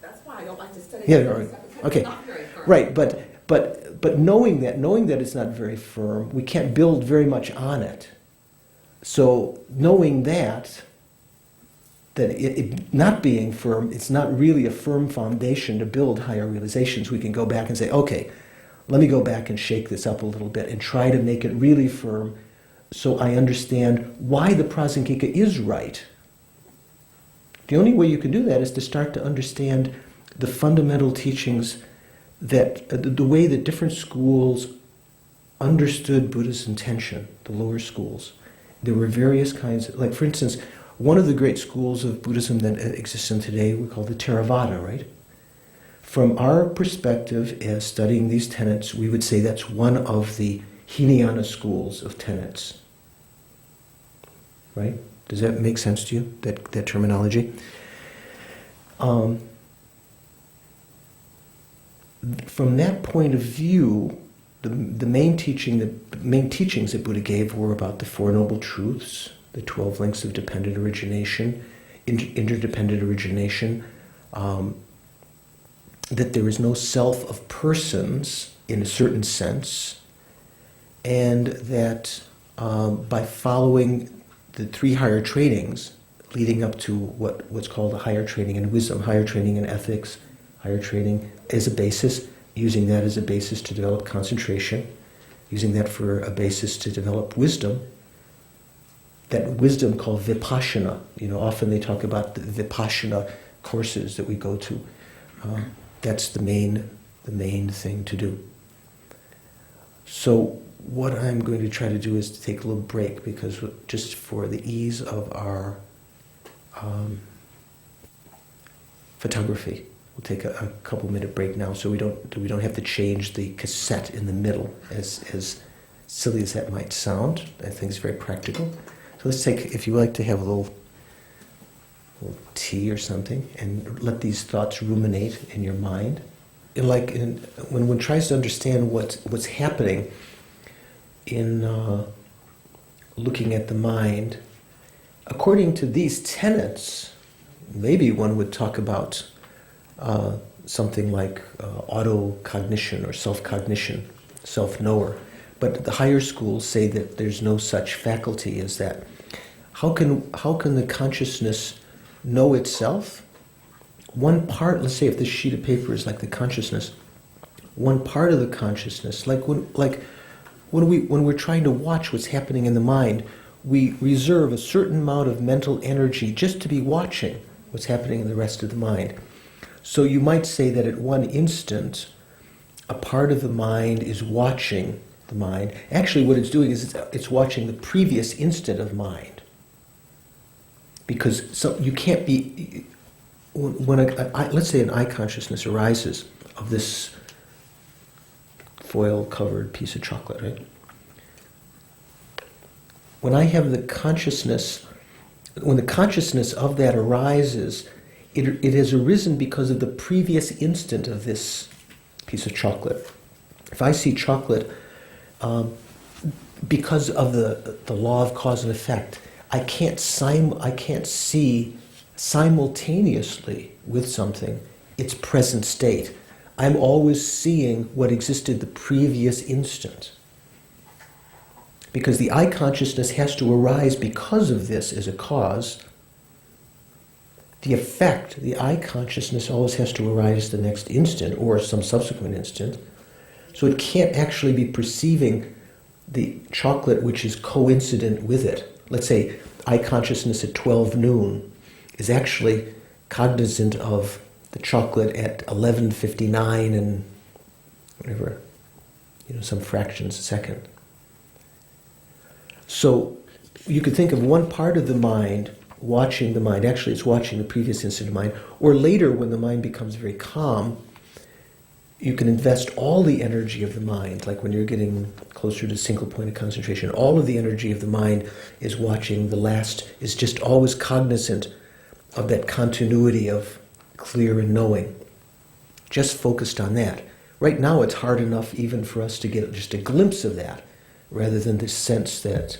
S4: That's why I don't like to study.
S1: Yeah, right. Okay.
S4: It's not very firm.
S1: Right, but knowing that it's not very firm, we can't build very much on it. So knowing that it not being firm, it's not really a firm foundation to build higher realizations, we can go back and say, okay, let me go back and shake this up a little bit and try to make it really firm so I understand why the Prasangika is right. The only way you can do that is to start to understand the fundamental teachings, that the way that different schools understood Buddha's intention, the lower schools. There were various kinds, like for instance, one of the great schools of Buddhism that exists in today we call the Theravada, right? From our perspective as studying these tenets, we would say that's one of the Hinayana schools of tenets. Right? Does that make sense to you, that terminology? From that point of view, the main teachings that Buddha gave were about the Four Noble Truths, the 12 links of dependent origination, interdependent origination, that there is no self of persons in a certain sense, and that by following the three higher trainings, leading up to what's called a higher training in wisdom, higher training in ethics, higher training as a basis, using that as a basis to develop concentration, using that for a basis to develop wisdom, that wisdom called vipassana. Often they talk about the vipassana courses that we go to. That's the main thing to do. So what I'm going to try to do is to take a little break, because just for the ease of our photography, we'll take a couple minute break now, so we don't have to change the cassette in the middle, as silly as that might sound. I think it's very practical. So let's take, if you like to have a little tea or something, and let these thoughts ruminate in your mind. When one tries to understand what's happening in looking at the mind, according to these tenets, maybe one would talk about something like autocognition or self-cognition, self-knower. But the higher schools say that there's no such faculty as that. How can the consciousness know itself? One part, let's say if this sheet of paper is like the consciousness, one part of the consciousness, like when we're trying to watch what's happening in the mind, we reserve a certain amount of mental energy just to be watching what's happening in the rest of the mind. So you might say that at one instant, a part of the mind is watching the mind. Actually, what it's doing is it's watching the previous instant of mind. Because you can't be, let's say an eye consciousness arises of this foil-covered piece of chocolate, right? When I have the consciousness, when the consciousness of that arises, it has arisen because of the previous instant of this piece of chocolate. If I see chocolate, because of the law of cause and effect, I can't see simultaneously with something its present state. I'm always seeing what existed the previous instant. Because the I consciousness has to arise because of this as a cause. The effect, the I consciousness, always has to arise the next instant or some subsequent instant. So it can't actually be perceiving the chocolate which is coincident with it. Let's say I consciousness at 12 noon is actually cognizant of the chocolate at 11:59 and whatever, some fractions a second. So you could think of one part of the mind watching the mind. Actually, it's watching the previous instant of mind. Or later, when the mind becomes very calm, you can invest all the energy of the mind, like when you're getting closer to single point of concentration, all of the energy of the mind is watching the last, is just always cognizant of that continuity of clear and knowing. Just focused on that. Right now it's hard enough even for us to get just a glimpse of that, rather than this sense that,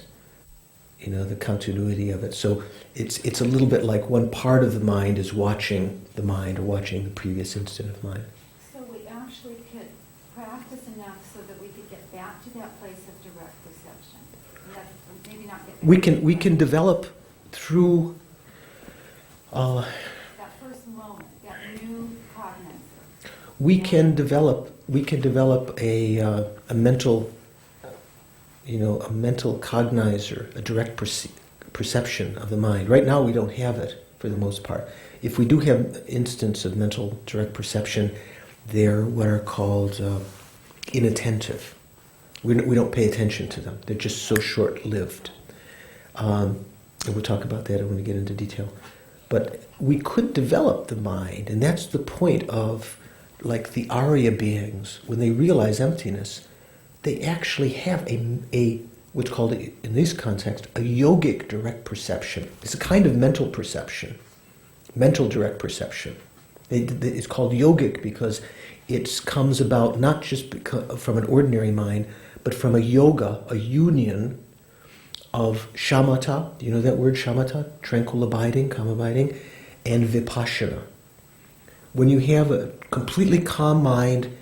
S1: the continuity of it. So it's a little bit like one part of the mind is watching the mind, or watching the previous instant of mind.
S5: So we actually could practice enough so that we could get back to that place of direct perception. And that's, maybe not get back
S1: We can develop through
S5: that first moment, that new cognizer.
S1: we can develop a mental a mental cognizer, a direct perception of the mind. Right now we don't have it for the most part. If we do have instances of mental direct perception, they're what are called inattentive. We don't pay attention to them. They're just so short-lived. And we'll talk about that when we get into detail. But we could develop the mind, and that's the point of, like the Arya beings, when they realize emptiness, they actually have a what's called, in this context, a yogic direct perception. It's a kind of mental perception, mental direct perception. It's called yogic because it comes about not just from an ordinary mind, but from a yoga, a union of shamatha, do you know that word shamatha? Tranquil abiding, calm abiding, and vipassana. When you have a completely calm mind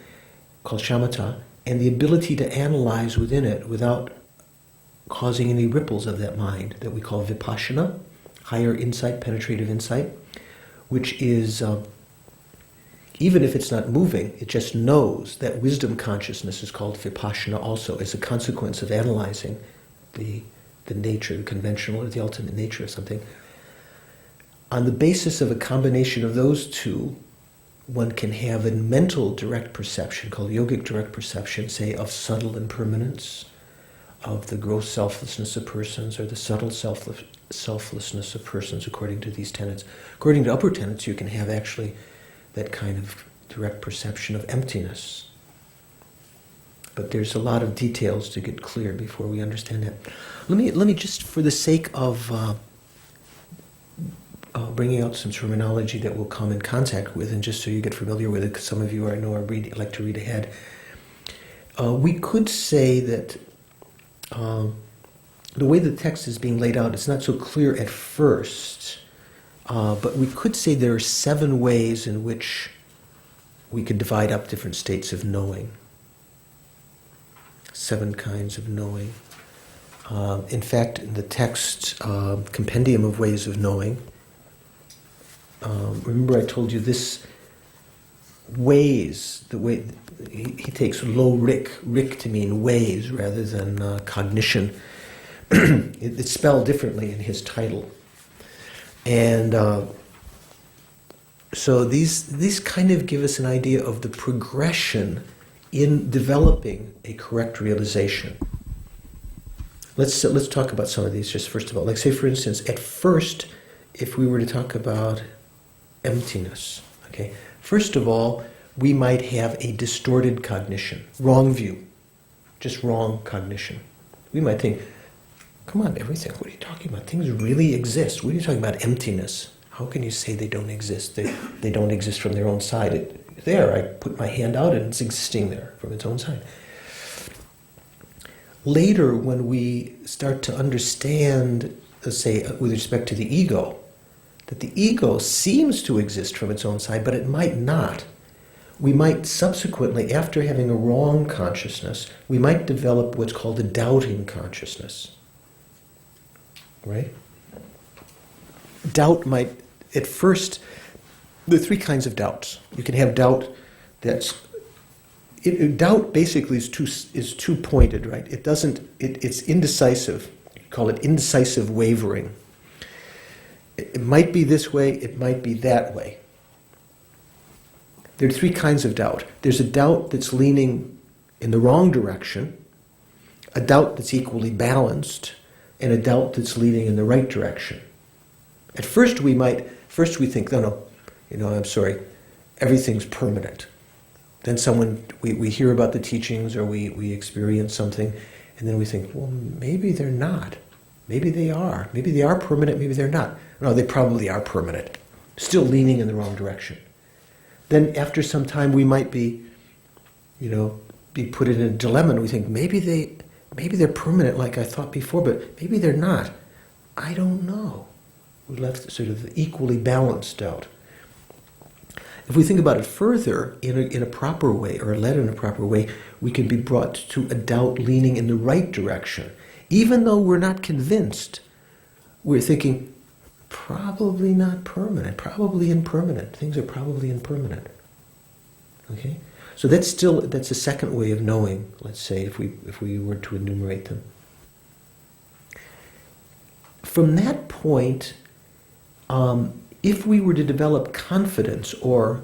S1: called shamatha, and the ability to analyze within it without causing any ripples of that mind, that we call vipassana, higher insight, penetrative insight, which is, even if it's not moving, it just knows. That wisdom consciousness is called vipassana also, as a consequence of analyzing the nature, the conventional or the ultimate nature of something. On the basis of a combination of those two, one can have a mental direct perception, called yogic direct perception, say, of subtle impermanence, of the gross selflessness of persons, or the subtle selflessness of persons, according to these tenets. According to upper tenets, you can have actually that kind of direct perception of emptiness. But there's a lot of details to get clear before we understand that. Let me just, for the sake of bringing out some terminology that we'll come in contact with, and just so you get familiar with it, because some of you I know like to read ahead. We could say that the way the text is being laid out, it's not so clear at first, but we could say there are 7 ways in which we could divide up different states of knowing. 7 kinds of knowing. In fact, in the text, Compendium of Ways of Knowing, remember I told you this ways, the way he takes low rik to mean ways rather than cognition. It's spelled differently in his title. And so these kind of give us an idea of the progression in developing a correct realization. Let's talk about some of these just first of all. Like, say, for instance, at first, if we were to talk about emptiness, okay, first of all, we might have a distorted cognition, wrong view, just wrong cognition. We might think, come on, everything, what are you talking about? Things really exist. What are you talking about, emptiness? How can you say they don't exist? They don't exist from their own side. I put my hand out and it's existing there from its own side. later, when we start to understand, let's say, with respect to the ego, that the ego seems to exist from its own side, but it might not. We might subsequently, after having a wrong consciousness, we might develop what's called a doubting consciousness. Right? Doubt might, at first, there are three kinds of doubts. You can have doubt that's, doubt basically is two pointed, right? It doesn't, it's indecisive. You call it indecisive wavering. It might be this way, it might be that way. There are three kinds of doubt. There's a doubt that's leaning in the wrong direction, a doubt that's equally balanced, and a doubt that's leaning in the right direction. At first we think, no, I'm sorry, everything's permanent. Then we hear about the teachings or we experience something, and then we think, well, maybe they're not. Maybe they are. Maybe they are permanent, maybe they're not. No, they probably are permanent. Still leaning in the wrong direction. Then after some time we might be put in a dilemma and we think, maybe they're permanent like I thought before, but maybe they're not. I don't know. We're left sort of equally balanced out. If we think about it further, in a proper way, or led in a proper way, we can be brought to a doubt leaning in the right direction. Even though we're not convinced, we're thinking, probably not permanent, probably impermanent. Things are probably impermanent. Okay? So that's a second way of knowing, let's say, if we were to enumerate them. From that point, if we were to develop confidence or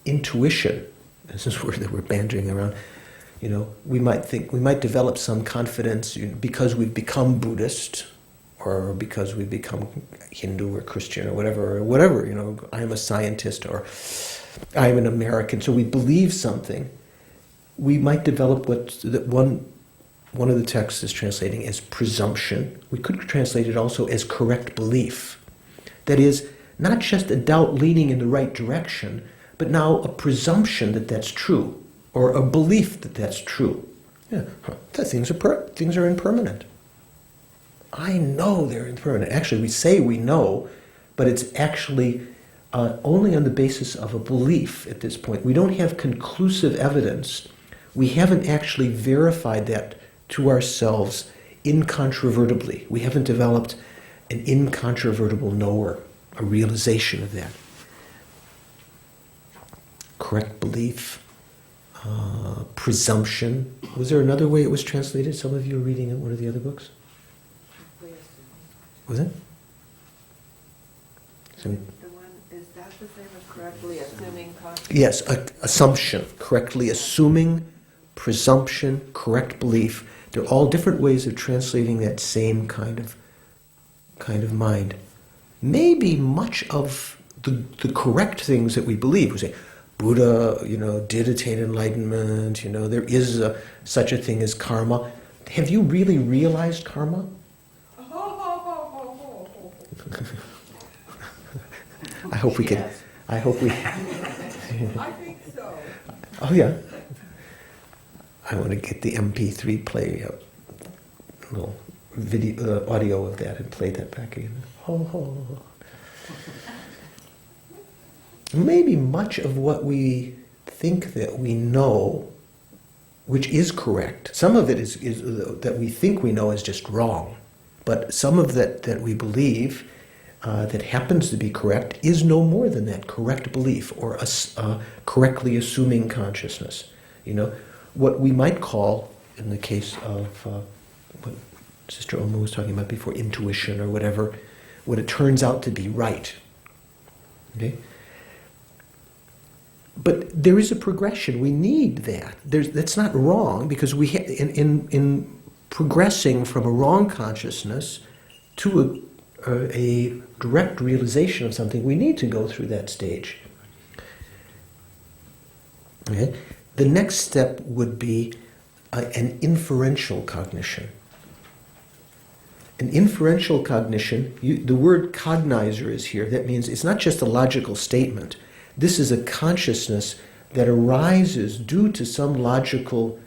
S1: intuition, this is a word that we're bantering around, we might develop some confidence because we've become Buddhist, or because we've become Hindu or Christian or whatever, I'm a scientist or I'm an American, so we believe something. We might develop one of the texts is translating as presumption. We could translate it also as correct belief. That is, not just a doubt leaning in the right direction, but now a presumption that that's true, or a belief that that's true. Yeah, that things are impermanent. I know they're impermanent. Actually, we say we know, but it's actually only on the basis of a belief at this point. We don't have conclusive evidence. We haven't actually verified that to ourselves incontrovertibly. We haven't developed an incontrovertible knower, a realization of that. Correct belief, presumption. Was there another way it was translated? Some of you are reading in one of the other books? Was it?
S2: The one, is that the same as correctly assuming consciousness?
S1: Yes, assumption, correctly assuming, presumption, correct belief. They're all different ways of translating that same kind of mind. Maybe much of the correct things that we believe, we say, Buddha, did attain enlightenment, there is such a thing as karma. Have you really realized karma? I hope we.
S4: I think so.
S1: Oh yeah. I want to get the MP3 player out, a little video, audio of that, and play that back again. Maybe much of what we think that we know, which is correct, some of it is that we think we know is just wrong, but some of that we believe that happens to be correct is no more than that correct belief or correctly assuming consciousness. What we might call, in the case of what Sister Oma was talking about before, intuition or whatever, what it turns out to be right. Okay? But there is a progression. We need that. That's not wrong, because we in progressing from a wrong consciousness to a direct realization of something, we need to go through that stage. Okay? The next step would be an inferential cognition. An inferential cognition, the word cognizer is here. That means it's not just a logical statement. This is a consciousness that arises due to some logical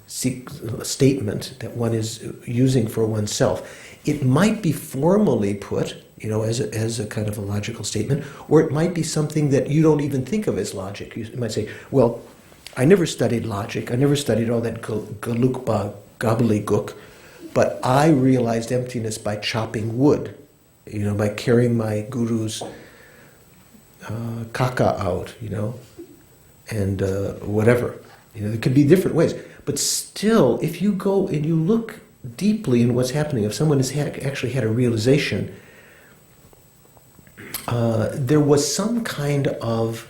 S1: statement that one is using for oneself. It might be formally put, as a kind of a logical statement, or it might be something that you don't even think of as logic. You might say, well, I never studied logic, I never studied all that galukba, gobbledygook, but I realized emptiness by chopping wood, by carrying my guru's caca out, and whatever. There could be different ways. But still, if you go and you look deeply in what's happening, if someone has actually had a realization, there was some kind of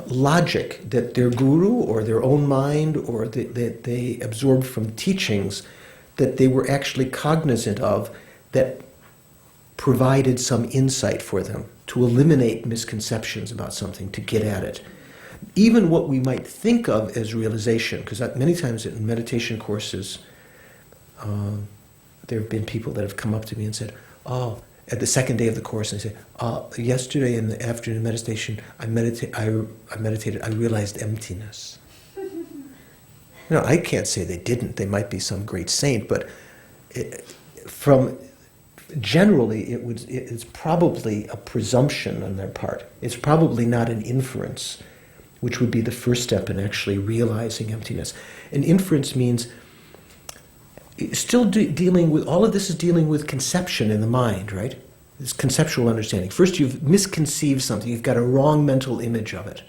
S1: logic that their guru or their own mind or that they absorbed from teachings that they were actually cognizant of that provided some insight for them to eliminate misconceptions about something, to get at it. Even what we might think of as realization, because many times in meditation courses, there have been people that have come up to me and said, oh, at the second day of the course, and they say, yesterday in the afternoon meditation, I meditated, I realized emptiness. I can't say they didn't. They might be some great saint, but generally, it's probably a presumption on their part. It's probably not an inference, which would be the first step in actually realizing emptiness. An inference means still dealing with, all of this is dealing with conception in the mind, right? It's conceptual understanding. First, you've misconceived something. You've got a wrong mental image of it.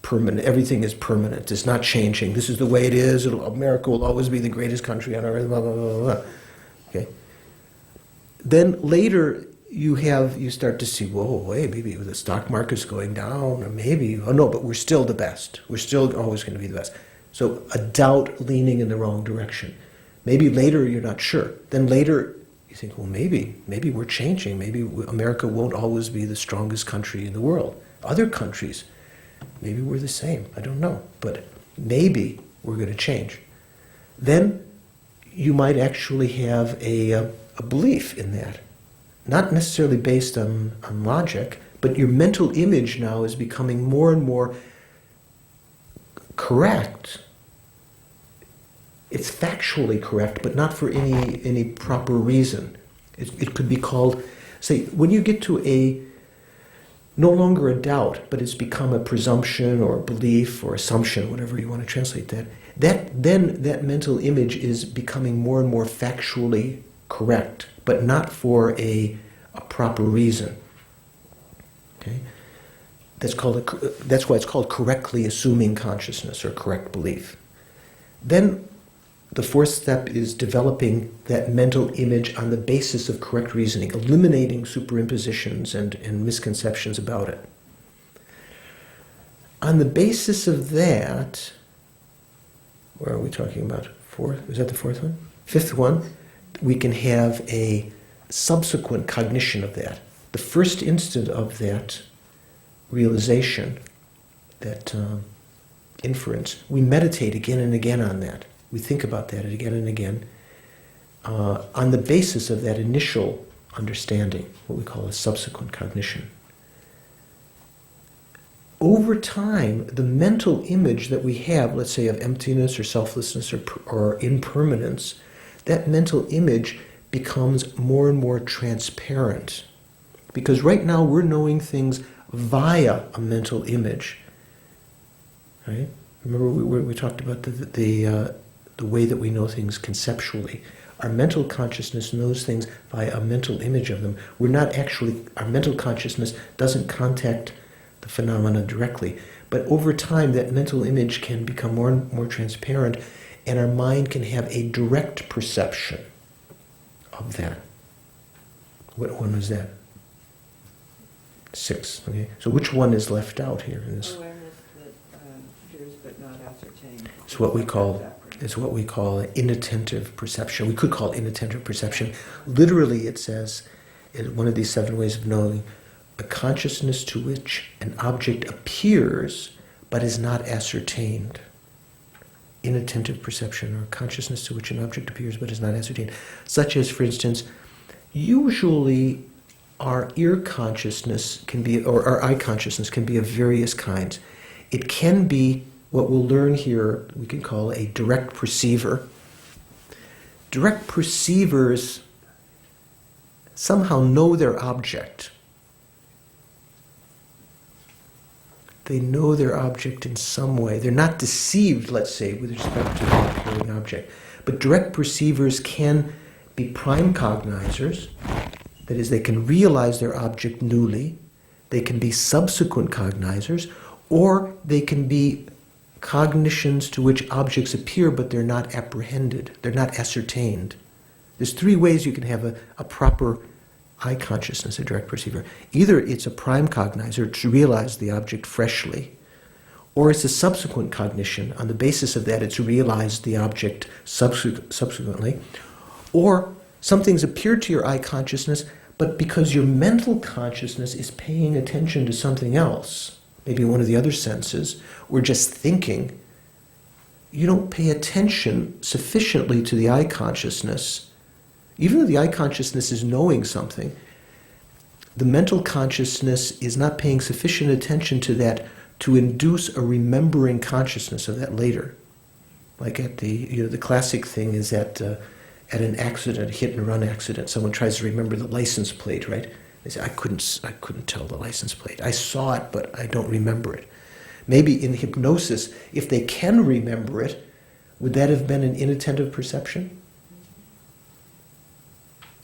S1: Permanent. Everything is permanent. It's not changing. This is the way it is. America will always be the greatest country on earth. Blah blah blah blah. Okay. Then later you start to see, whoa, hey, maybe the stock market's going down, or maybe, oh no, but we're still the best. We're still always going to be the best. So a doubt leaning in the wrong direction. Maybe later you're not sure. Then later you think, well, maybe we're changing. Maybe America won't always be the strongest country in the world. Other countries, maybe we're the same. I don't know. But maybe we're going to change. Then you might actually have a belief in that. Not necessarily based on logic, but your mental image now is becoming more and more correct. It's factually correct, but not for any proper reason. It could be called, say, when you get to no longer a doubt, but it's become a presumption or a belief or assumption, whatever you want to translate that mental image is becoming more and more factually correct, but not for a proper reason. Okay, that's why it's called correctly assuming consciousness or correct belief. Then the fourth step is developing that mental image on the basis of correct reasoning, eliminating superimpositions and misconceptions about it. On the basis of that, where are we talking about? Fourth? Is that the fourth one? Fifth one, we can have a subsequent cognition of that. The first instant of that realization, that inference, we meditate again and again on that. We think about that again and again on the basis of that initial understanding, what we call a subsequent cognition. Over time, the mental image that we have, let's say of emptiness or selflessness or impermanence, that mental image becomes more and more transparent. Because right now we're knowing things via a mental image. Right? Remember we talked about the way that we know things conceptually. Our mental consciousness knows things via a mental image of them. Our mental consciousness doesn't contact the phenomena directly. But over time, that mental image can become more and more transparent, and our mind can have a direct perception of that. What one was that? 6. Okay. So which one is left out here in this?
S2: Awareness that hears but not ascertained.
S1: It's what we call inattentive perception. We could call it inattentive perception. Literally, it says, in one of these 7 ways of knowing, a consciousness to which an object appears but is not ascertained. Inattentive perception, or consciousness to which an object appears but is not ascertained. Such as, for instance, usually our ear consciousness can be, or our eye consciousness can be of various kinds. It can be what we'll learn here we can call a direct perceiver. Direct perceivers somehow know their object. They know their object in some way. They're not deceived, let's say, with respect to the appearing object. But direct perceivers can be prime cognizers. That is, they can realize their object newly. They can be subsequent cognizers, or they can be cognitions to which objects appear, but they're not apprehended. They're not ascertained. There's three ways you can have a proper eye consciousness, a direct perceiver. Either it's a prime cognizer to realize the object freshly, or it's a subsequent cognition. On the basis of that, it's realized the object subsequently, or something's appeared to your eye consciousness, but because your mental consciousness is paying attention to something else, maybe one of the other senses, or just thinking, you don't pay attention sufficiently to the eye consciousness. Even though the eye consciousness is knowing something, the mental consciousness is not paying sufficient attention to that to induce a remembering consciousness of that later. Like at the classic thing is at an accident, a hit and run accident, someone tries to remember the license plate, right? They say, I couldn't tell the license plate. I saw it, but I don't remember it. Maybe in hypnosis, if they can remember it, would that have been an inattentive perception?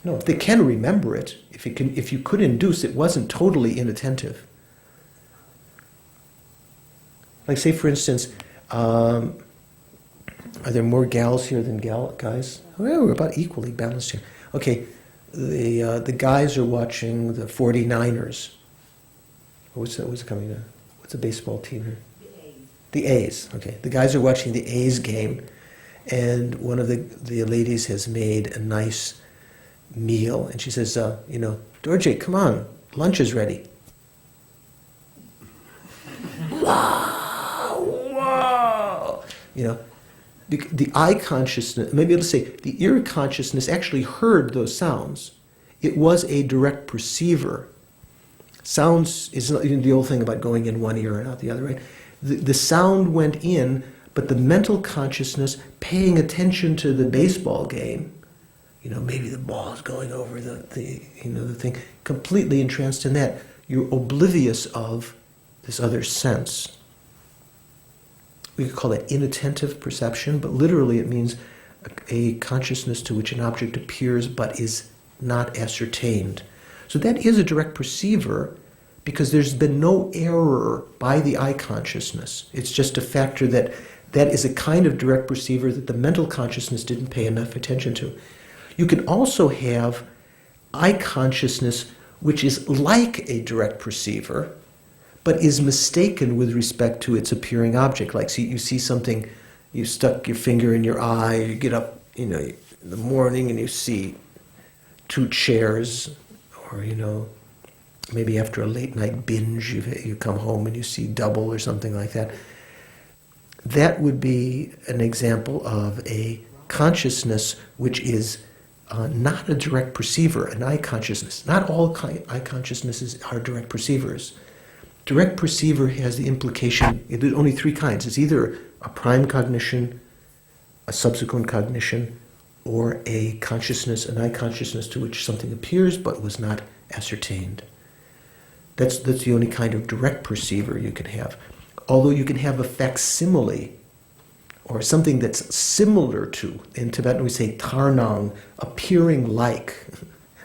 S1: No, if they can remember it, if you could induce, it wasn't totally inattentive. Like say, for instance, are there more gals here than guys? Well, we're about equally balanced here. Okay, the guys are watching the 49ers. What's it coming to? What's the baseball team here? The A's. Okay, the guys are watching the A's game, and one of the ladies has made a nice meal, and she says, Dorje, come on, lunch is ready. Wow! The eye consciousness, maybe let's say the ear consciousness actually heard those sounds. It was a direct perceiver. Sounds is the old thing about going in one ear and out the other, right? The sound went in, but the mental consciousness paying attention to the baseball game, maybe the ball is going over the thing, completely entranced in that. You're oblivious of this other sense. We could call it inattentive perception, but literally it means a consciousness to which an object appears but is not ascertained. So that is a direct perceiver because there's been no error by the eye consciousness. It's just a factor that is a kind of direct perceiver that the mental consciousness didn't pay enough attention to. You can also have eye consciousness which is like a direct perceiver, but is mistaken with respect to its appearing object. Like you see something, you stuck your finger in your eye, you get up in the morning and you see two chairs, or maybe after a late night binge you come home and you see double or something like that. That would be an example of a consciousness which is not a direct perceiver, an eye consciousness. Not all eye consciousnesses are direct perceivers. Direct perceiver has the implication, there's only three kinds. It's either a prime cognition, a subsequent cognition, or a consciousness, an eye consciousness to which something appears but was not ascertained. That's the only kind of direct perceiver you can have. Although you can have a facsimile, or something that's similar to, in Tibetan we say tarnang, appearing like.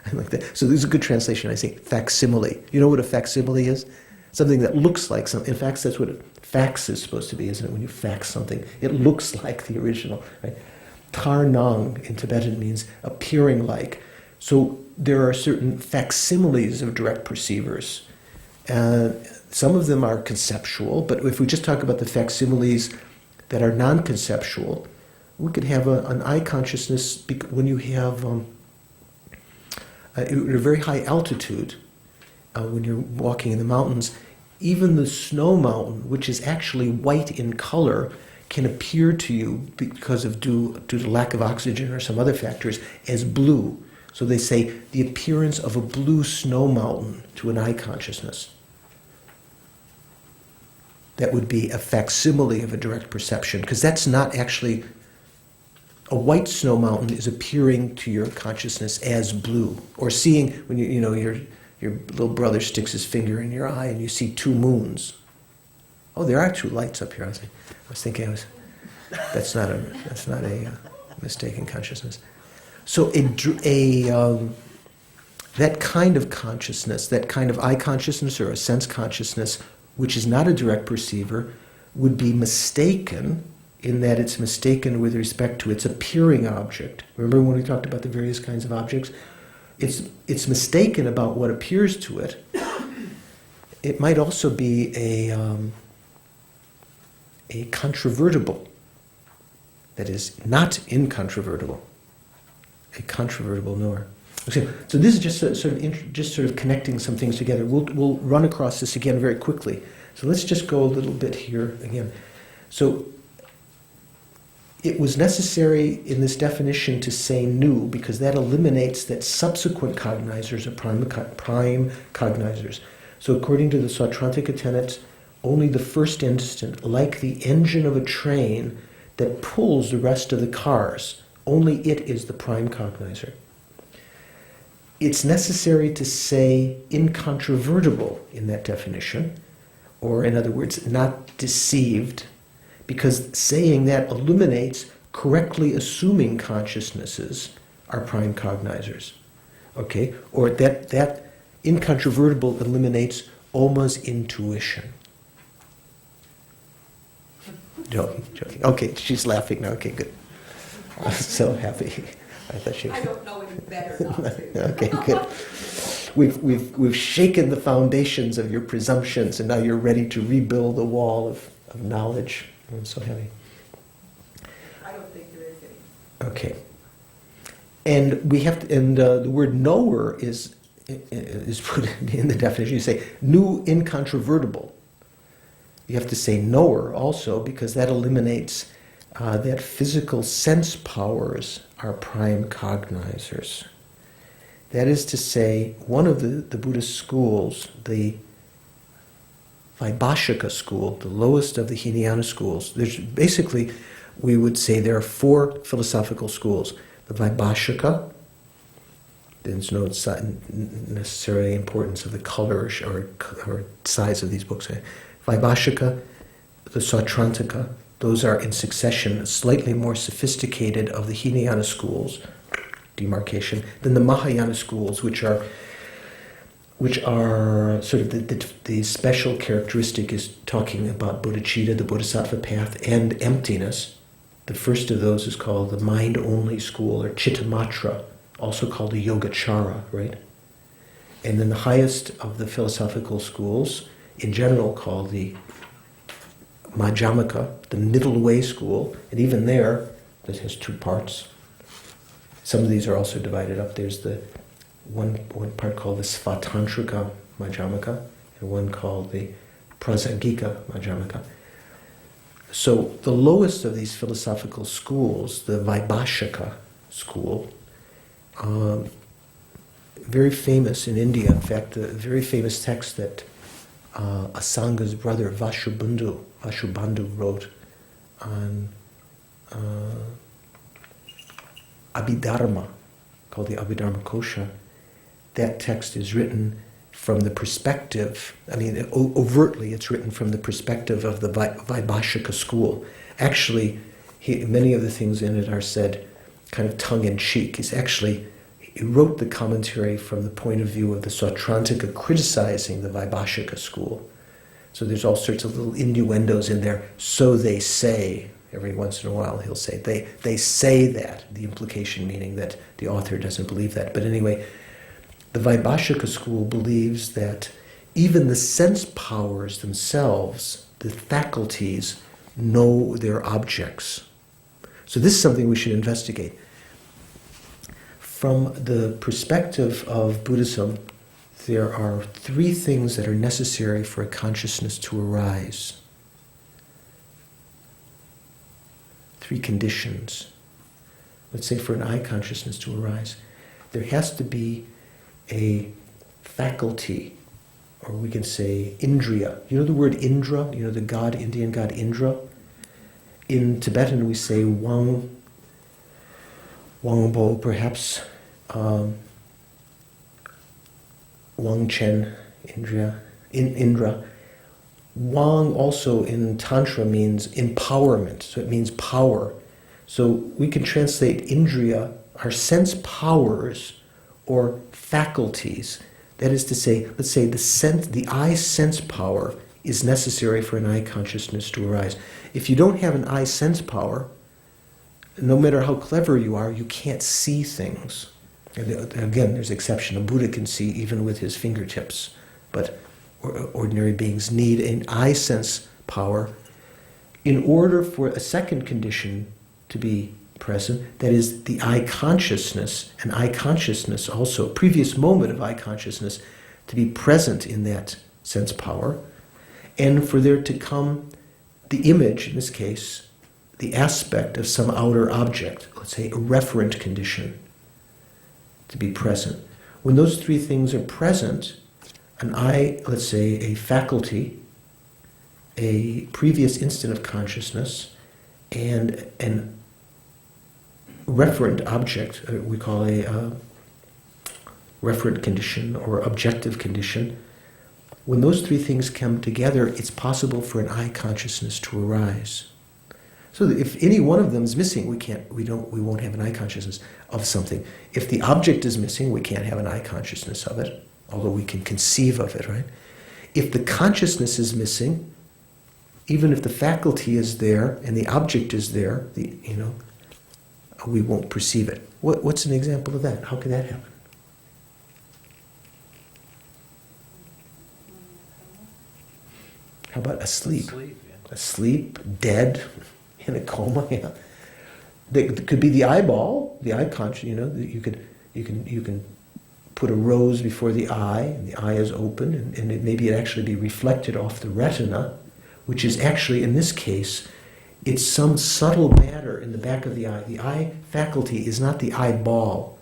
S1: I like that. So this is a good translation. I say facsimile. You know what a facsimile is? Something that looks like something. In fact, that's what a fax is supposed to be, isn't it? When you fax something, it looks like the original. Right? Tarnang in Tibetan means appearing like. So there are certain facsimiles of direct perceivers. Some of them are conceptual, but if we just talk about the facsimiles that are non-conceptual, we could have an eye consciousness when you have at a very high altitude, when you're walking in the mountains. Even the snow mountain, which is actually white in color, can appear to you because of due to lack of oxygen or some other factors as blue. So they say the appearance of a blue snow mountain to an eye consciousness. that would be a facsimile of a direct perception, because that's not actually, a white snow mountain is appearing to your consciousness as blue, or seeing when your little brother sticks his finger in your eye and you see two moons. Oh, there are two lights up here. I was thinking that's not a mistaken consciousness. So that kind of consciousness, that kind of eye consciousness or a sense consciousness, which is not a direct perceiver, would be mistaken in that it's mistaken with respect to its appearing object. Remember when we talked about the various kinds of objects? It's mistaken about what appears to it. It might also be a controvertible, that is not incontrovertible, a controvertible knower. Okay, so this is just sort of connecting some things together. We'll run across this again very quickly. So let's just go a little bit here again. So it was necessary in this definition to say new, because that eliminates that subsequent cognizers are prime cognizers. So according to the Cytronica tenets, only the first instant, like the engine of a train that pulls the rest of the cars, only it is the prime cognizer. It's necessary to say incontrovertible in that definition, or in other words, not deceived, because saying that eliminates correctly assuming consciousnesses are prime cognizers. Okay? Or that incontrovertible eliminates Oma's intuition. Joking. Okay, she's laughing now. Okay, good. I'm so happy. I thought she was...
S4: I don't know any better not to.
S1: Okay, good. We've shaken the foundations of your presumptions, and now you're ready to rebuild a wall of knowledge. I'm so happy.
S4: I don't think there is any.
S1: Okay. And we have to, and the word knower is put in the definition. You say new incontrovertible. You have to say knower also, because that eliminates that physical sense powers are prime cognizers. That is to say, one of the Buddhist schools, the Vaibhashika school, the lowest of the Hinayana schools, there's basically, we would say there are four philosophical schools. The Vaibhashika, there's no necessarily importance of the color or size of these books. Vaibhashika, the Cytronica, those are in succession slightly more sophisticated of the Hinayana schools, demarcation, than the Mahayana schools, which are sort of the special characteristic is talking about bodhicitta, the bodhisattva path, and emptiness. The first of those is called the mind-only school, or Chittamatra, also called the Yogacara, right? And then the highest of the philosophical schools, in general called the Madhyamaka, the middle way school, and even there, this has two parts. Some of these are also divided up. There's the one part called the Svatantrika Madhyamaka, and one called the Prasangika Madhyamaka. So the lowest of these philosophical schools, the Vaibhashika school, very famous in India. In fact, a very famous text that Asanga's brother Vasubandhu wrote on Abhidharma, called the Abhidharma Kosha. That text is written from the perspective, overtly it's written from the perspective of the Vaibhashika school. Actually, many of the things in it are said kind of tongue-in-cheek. He wrote the commentary from the point of view of the Cytronica criticizing the Vaibhashika school. So there's all sorts of little innuendos in there. So they say, every once in a while he'll say, they say that, the implication meaning that the author doesn't believe that. But anyway, the Vaibhashika school believes that even the sense powers themselves, the faculties, know their objects. So this is something we should investigate. From the perspective of Buddhism, there are three things that are necessary for a consciousness to arise. Three conditions. Let's say for an eye consciousness to arise, there has to be a faculty or we can say Indriya. You know the word Indra? You know the god, Indian god Indra? In Tibetan we say Wangbo, perhaps, Wangchen, Indra. Wang also in Tantra means empowerment, so it means power. So we can translate Indriya, our sense powers or faculties. That is to say, let's say the eye sense power is necessary for an eye consciousness to arise. If you don't have an eye sense power, no matter how clever you are, you can't see things. Again, there's exception. A Buddha can see even with his fingertips, but ordinary beings need an eye sense power in order for a second condition to be present, that is the eye consciousness, and eye consciousness also, previous moment of eye consciousness, to be present in that sense power, and for there to come the image, in this case, the aspect of some outer object, let's say a referent condition, to be present. When those three things are present, an eye, let's say a faculty, a previous instant of consciousness, and an referent object, we call a referent condition or objective condition. When those three things come together, it's possible for an eye consciousness to arise. So that if any one of them is missing, we won't have an eye consciousness of something. If the object is missing, we can't have an eye consciousness of it, although we can conceive of it, right? If the consciousness is missing, even if the faculty is there and the object is there, we won't perceive it. What's an example of that? How can that happen? How about asleep? Asleep, dead, in a coma. Yeah. That could be the eyeball, the eye conscious. You can put a rose before the eye, and the eye is open, and maybe it actually be reflected off the retina, which is actually in this case, it's some subtle matter in the back of the eye. The eye faculty is not the eyeball.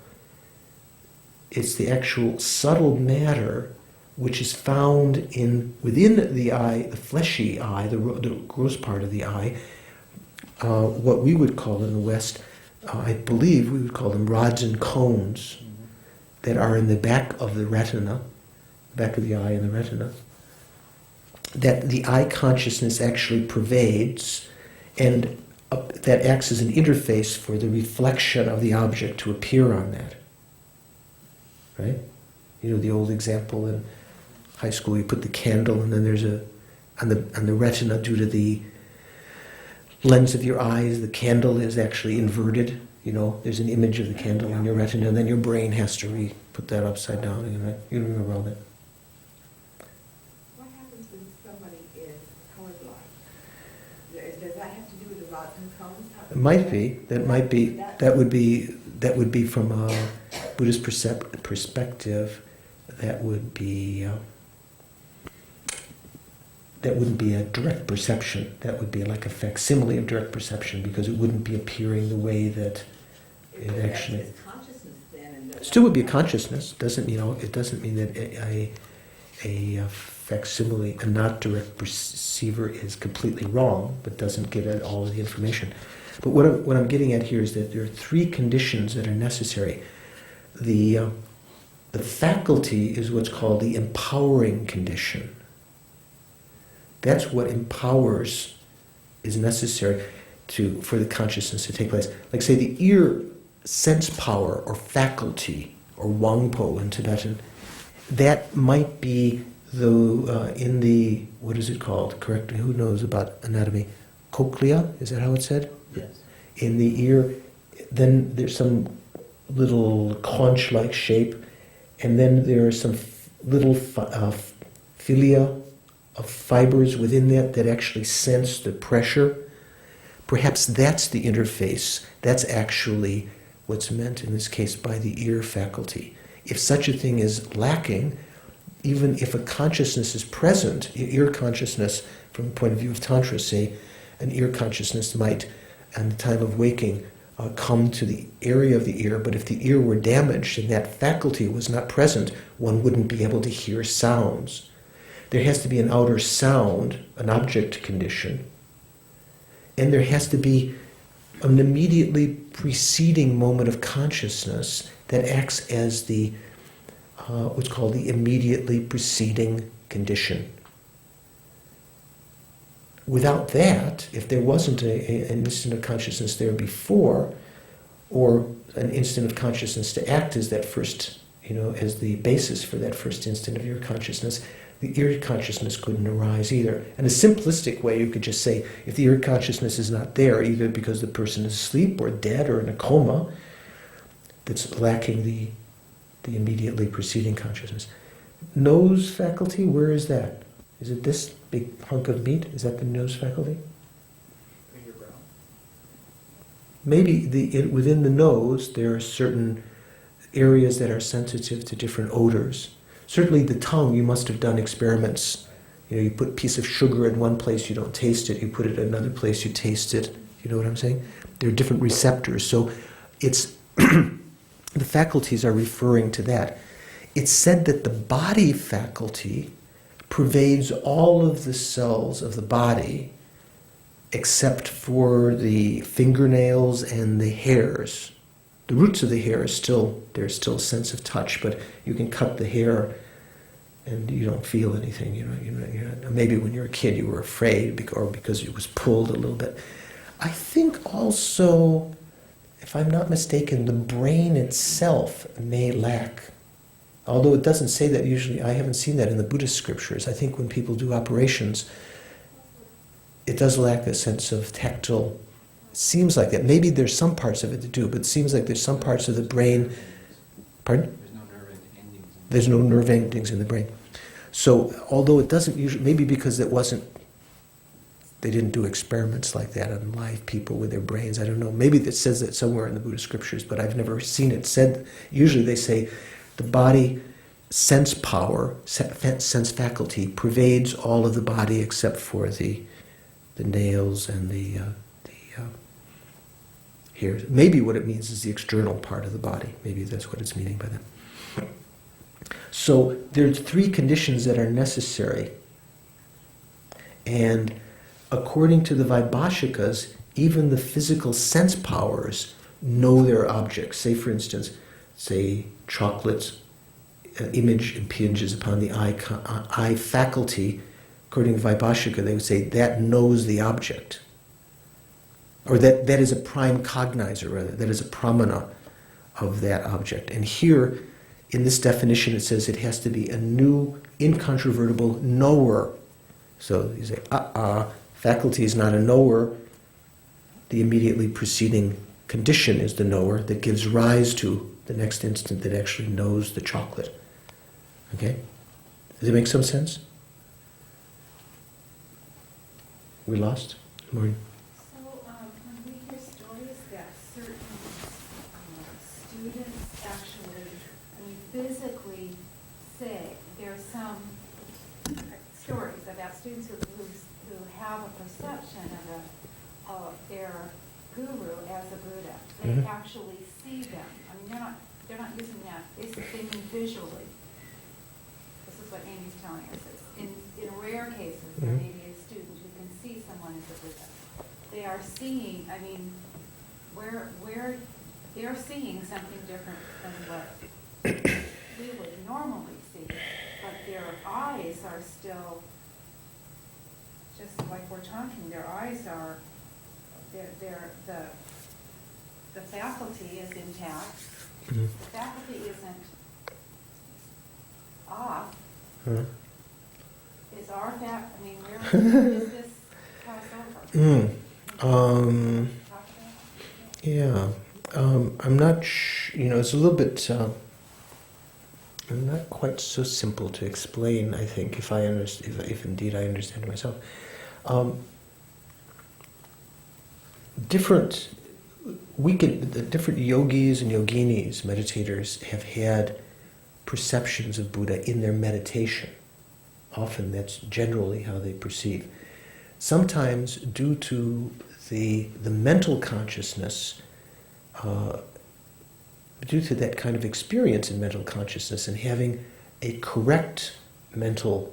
S1: It's the actual subtle matter which is found within the eye, the fleshy eye, the gross part of the eye, what we would call in the West, I believe we would call them rods and cones that are in the back of the retina, back of the eye and the retina, that the eye consciousness actually pervades, and that acts as an interface for the reflection of the object to appear on that. Right? The old example in high school, you put the candle and then there's on the retina, due to the lens of your eyes, the candle is actually inverted. There's an image of the candle in your retina, and then your brain has to put that upside down again, right? You remember all that?
S4: What happens when somebody is colorblind? Does that have to do with the rods and cones?
S1: It might be. That would be from a Buddhist perspective. That wouldn't be a direct perception. That would be like a facsimile of direct perception, because it wouldn't be appearing the way that it actually.
S4: It's consciousness then.
S1: It still would be a consciousness. It doesn't mean that a facsimile, a not direct perceiver, is completely wrong, but doesn't get at all of the information. But what I'm getting at here is that there are three conditions that are necessary. The faculty is what's called the empowering condition. That's what empowers, is necessary for the consciousness to take place. Like say the ear sense power or faculty, or wangpo in Tibetan, that might be in the, what is it called? Correctly, who knows about anatomy? Cochlea, is that how it's said?
S3: Yes.
S1: In the ear, then there's some little conch-like shape, and then there are some little philia of fibers within that actually sense the pressure. Perhaps that's the interface. That's actually what's meant in this case by the ear faculty. If such a thing is lacking, even if a consciousness is present, ear consciousness, from the point of view of Tantra, say, an ear consciousness might, at the time of waking, come to the area of the ear, but if the ear were damaged and that faculty was not present, one wouldn't be able to hear sounds. there has to be an outer sound, an object condition, and there has to be an immediately preceding moment of consciousness that acts as the what's called the immediately preceding condition. Without that, if there wasn't an instant of consciousness there before, or an instant of consciousness to act as that first, as the basis for that first instant of your consciousness, the ear consciousness couldn't arise either. In a simplistic way, you could just say, if the ear consciousness is not there, either because the person is asleep or dead or in a coma, that's lacking the immediately preceding consciousness. Nose faculty, where is that? Is it this big hunk of meat? Is that the nose faculty?
S3: In your brow.
S1: Maybe within the nose there are certain areas that are sensitive to different odors. Certainly the tongue, you must have done experiments. You put a piece of sugar in one place, you don't taste it. You put it in another place, you taste it. You know what I'm saying? There are different receptors. So it's the faculties are referring to that. It's said that the body faculty pervades all of the cells of the body except for the fingernails and the hairs. The roots of the hair there's still a sense of touch, but you can cut the hair and you don't feel anything. Maybe when you're a kid you were afraid because it was pulled a little bit. I think also, if I'm not mistaken, the brain itself may lack. Although it doesn't say that usually, I haven't seen that in the Buddhist scriptures. I think when people do operations, it does lack a sense of tactile. It seems like that. Maybe there's some parts of it that do, but it seems like there's some parts of the brain. Pardon?
S6: There's no nerve endings.
S1: There's no nerve endings in the brain. So, although it doesn't usually, maybe because they didn't do experiments like that on live people with their brains. I don't know. Maybe it says that somewhere in the Buddhist scriptures, but I've never seen it said. Usually they say the body sense power, sense faculty pervades all of the body except for the nails and the hairs. Maybe what it means is the external part of the body. Maybe that's what it's meaning by that. So there's 3 conditions that are necessary. And according to the Vaibhashikas, even the physical sense powers know their objects. Say, for instance, chocolates, an image impinges upon the eye faculty. According to Vaibhashika, they would say that knows the object. Or that is a prime cognizer, rather. That is a pramana of that object. And here, in this definition, it says it has to be a new, incontrovertible knower. So you say, faculty is not a knower. The immediately preceding condition is the knower that gives rise to the next instant that actually knows the chocolate. Okay? Does it make some sense? We lost? Maureen?
S5: So, when we hear stories that certain students actually, physically say, there's some stories about students who have a perception of their guru as a Buddha. They actually see them. They're not using that. They mean visually. This is what Amy's telling us. In rare cases, there may be a student who can see someone as a Buddha. They are seeing, where they're seeing something different than what we would normally see, but their eyes are still, just like we're talking, their eyes are, the faculty is intact. The faculty isn't off. Is our where is this crossover?
S1: Yeah. I'm not it's a little bit, I'm not quite so simple to explain, I think, if indeed I understand myself. Different yogis and yoginis, meditators, have had perceptions of Buddha in their meditation. Often that's generally how they perceive. Sometimes due to the mental consciousness, due to that kind of experience in mental consciousness and having a correct mental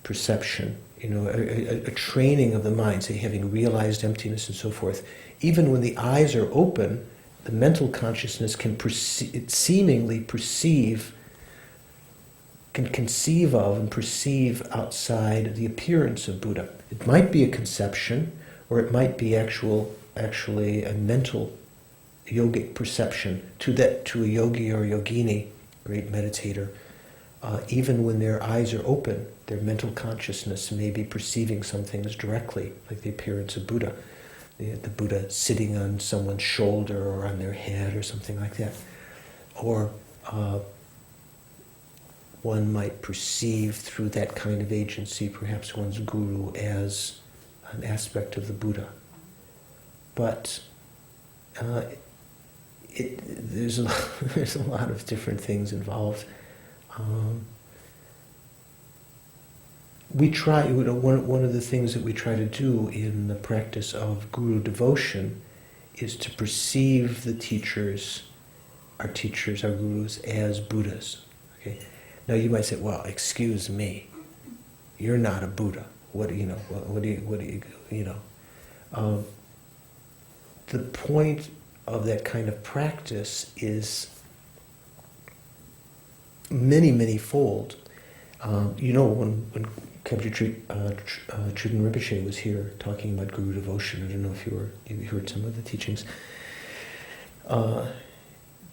S1: perception, a training of the mind, say having realized emptiness and so forth. Even when the eyes are open, the mental consciousness can seemingly perceive, can conceive of and perceive outside the appearance of Buddha. It might be a conception, or it might be actually a mental yogic perception to a yogi or yogini, great meditator. Even when their eyes are open, their mental consciousness may be perceiving some things directly, like the appearance of Buddha. The Buddha sitting on someone's shoulder or on their head or something like that. Or one might perceive through that kind of agency perhaps one's guru as an aspect of the Buddha. But there's a lot of different things involved. We try, one of the things that we try to do in the practice of guru devotion is to perceive the teachers, our gurus, as Buddhas. Okay? Now you might say, well, excuse me, you're not a Buddha. What do you know? The point of that kind of practice is many-fold. When Truden Rinpoche was here talking about guru devotion, I don't know if you heard some of the teachings.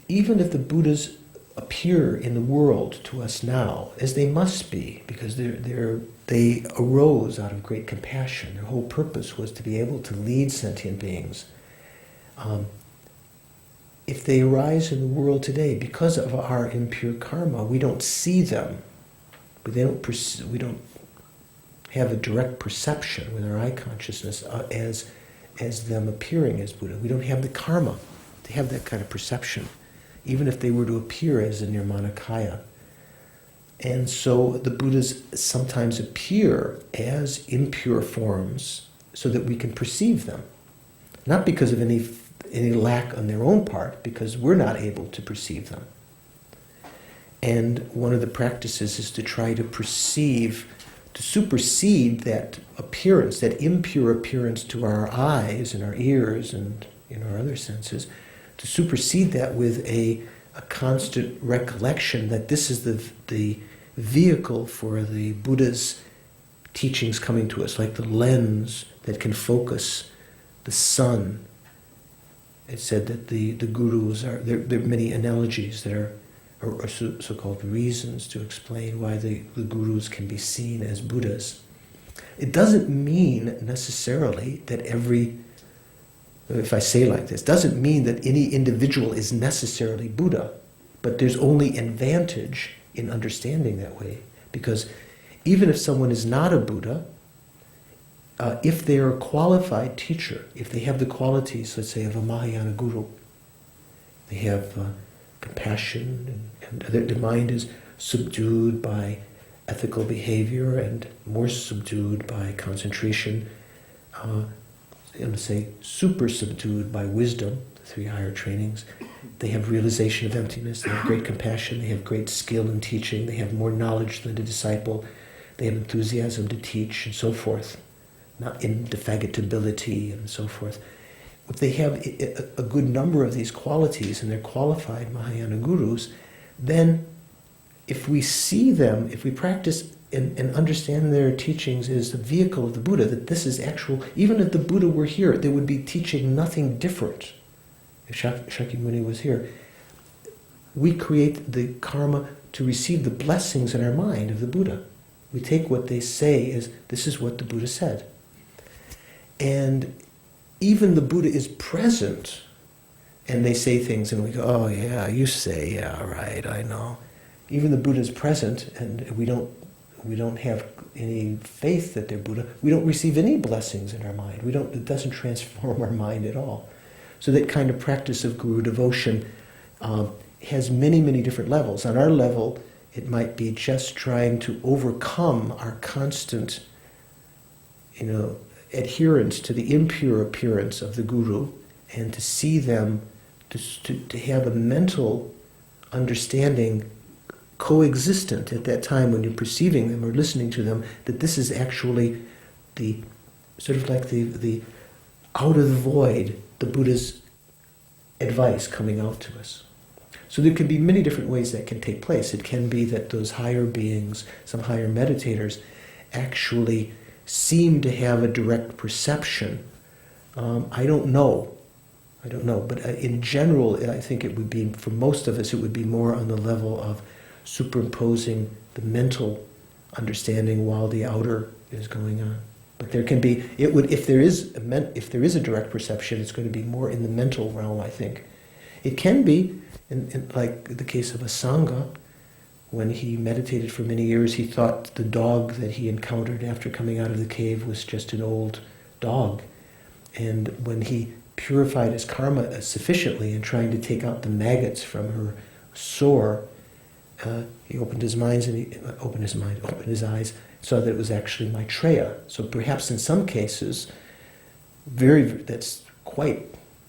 S1: Even if the Buddhas appear in the world to us now, as they must be, because they arose out of great compassion. Their whole purpose was to be able to lead sentient beings. If they arise in the world today, because of our impure karma, we don't see them. But we don't have a direct perception with our eye consciousness as them appearing as Buddha. We don't have the karma to have that kind of perception, even if they were to appear as a Nirmanakaya. And so the Buddhas sometimes appear as impure forms so that we can perceive them. Not because of any lack on their own part, because we're not able to perceive them. And one of the practices is to try to supersede that appearance, that impure appearance to our eyes and our ears and our other senses, to supersede that with a constant recollection that this is the vehicle for the Buddha's teachings coming to us, like the lens that can focus the sun. It said that the gurus there are many analogies that are so-called reasons to explain why the gurus can be seen as Buddhas. It doesn't mean necessarily that if I say like this, doesn't mean that any individual is necessarily Buddha, but there's only advantage in understanding that way, because even if someone is not a Buddha, if they are a qualified teacher, if they have the qualities, let's say, of a Mahayana guru, they have compassion, and their mind is subdued by ethical behavior and more subdued by concentration, say super subdued by wisdom, the three higher trainings. They have realization of emptiness, they have great compassion, they have great skill in teaching, they have more knowledge than the disciple, they have enthusiasm to teach, and so forth. Not indefatigability and so forth. If they have a good number of these qualities and they're qualified Mahayana gurus, then if we see them, if we practice and understand their teachings as the vehicle of the Buddha, that this is actual, even if the Buddha were here, they would be teaching nothing different. If Shakyamuni was here, we create the karma to receive the blessings in our mind of the Buddha. We take what they say as, this is what the Buddha said. And even the Buddha is present, and they say things, and we go, oh yeah, you say, yeah, right, I know. Even the Buddha is present, and we don't have any faith that they're Buddha. We don't receive any blessings in our mind. It doesn't transform our mind at all. So that kind of practice of guru devotion has many different levels. On our level, it might be just trying to overcome our constant, adherence to the impure appearance of the guru, and to see them, to have a mental understanding coexistent at that time when you're perceiving them or listening to them, that this is actually the sort of like the out of the void, the Buddha's advice coming out to us. So there can be many different ways that can take place. It can be that those higher beings, some higher meditators, actually seem to have a direct perception. I don't know, but in general, I think it would be, for most of us, it would be more on the level of superimposing the mental understanding while the outer is going on. But there can be, if there is a direct perception, it's going to be more in the mental realm, I think. It can be, in like the case of a Sangha, when he meditated for many years, he thought the dog that he encountered after coming out of the cave was just an old dog. And when he purified his karma sufficiently in trying to take out the maggots from her sore, he opened his eyes, saw that it was actually Maitreya. So perhaps in some cases, that's quite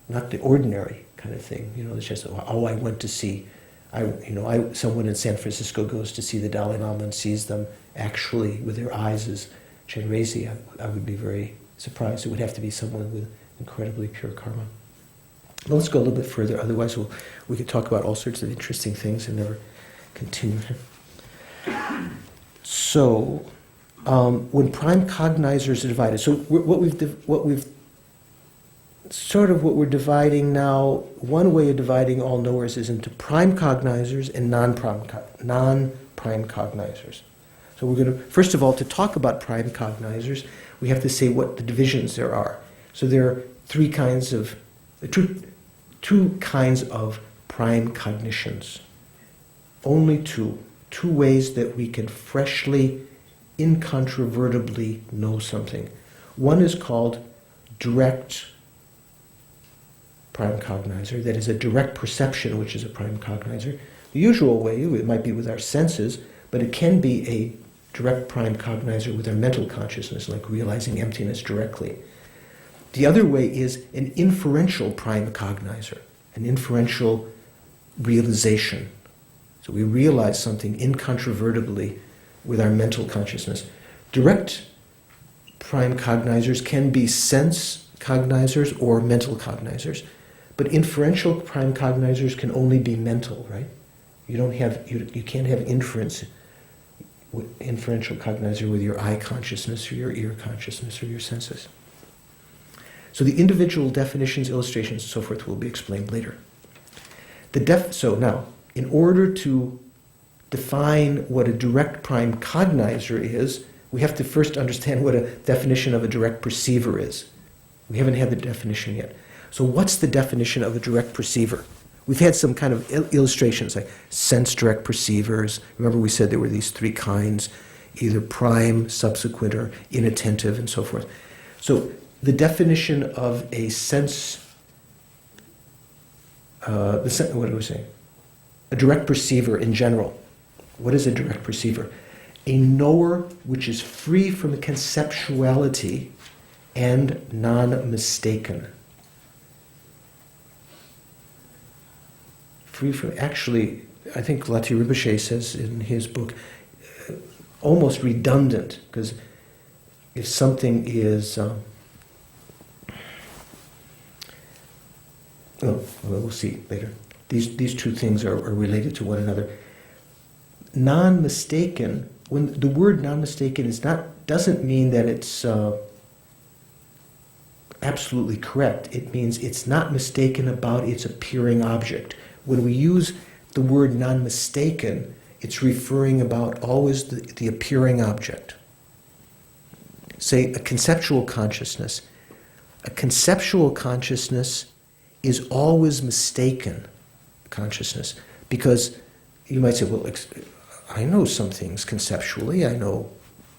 S1: not the ordinary kind of thing. It's just, I went to see, someone in San Francisco goes to see the Dalai Lama and sees them actually with their eyes as Chenrezig. I would be very surprised. It would have to be someone with incredibly pure karma. Well, let's go a little bit further. Otherwise, we could talk about all sorts of interesting things and never continue. So, when prime cognizers are divided, so what we're dividing now, one way of dividing all knowers is into prime cognizers and non-prime cognizers. So we're going to, first of all, to talk about prime cognizers, we have to say what the divisions there are. So there are two kinds of prime cognitions. Only two ways that we can freshly, incontrovertibly know something. One is called direct prime cognizer, that is a direct perception, which is a prime cognizer. The usual way, it might be with our senses, but it can be a direct prime cognizer with our mental consciousness, like realizing emptiness directly. The other way is an inferential prime cognizer, an inferential realization. So we realize something incontrovertibly with our mental consciousness. Direct prime cognizers can be sense cognizers or mental cognizers, but inferential prime cognizers can only be mental, right? You can't have inferential cognizer with your eye consciousness or your ear consciousness or your senses. So the individual definitions, illustrations, and so forth will be explained later. So now, in order to define what a direct prime cognizer is, we have to first understand what a definition of a direct perceiver is. We haven't had the definition yet. So what's the definition of a direct perceiver? We've had some kind of illustrations, like sense direct perceivers. Remember we said there were these three kinds, either prime, subsequent, or inattentive, and so forth. So the definition of a sense, what do we say? A direct perceiver in general. What is a direct perceiver? A knower which is free from conceptuality and non-mistaken. Free from, actually, I think Lati Rinpoche says in his book, almost redundant, because if something is, we'll see later. These two things are related to one another. Non-mistaken, when the word non-mistaken doesn't mean that it's absolutely correct. It means it's not mistaken about its appearing object. When we use the word non-mistaken, it's referring about always the appearing object. Say a conceptual consciousness. A conceptual consciousness is always mistaken consciousness, because you might say, well, I know some things conceptually, I know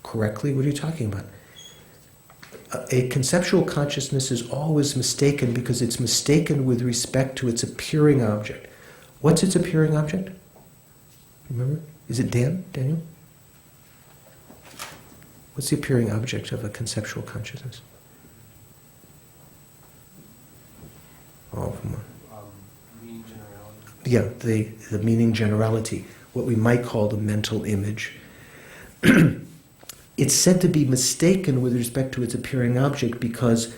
S1: correctly. What are you talking about? A conceptual consciousness is always mistaken because it's mistaken with respect to its appearing object. What's its appearing object? Remember? Is it Daniel? What's the appearing object of a conceptual consciousness? Oh, come on.
S6: Meaning generality.
S1: Yeah, the meaning generality. what we might call the mental image. It's said to be mistaken with respect to its appearing object because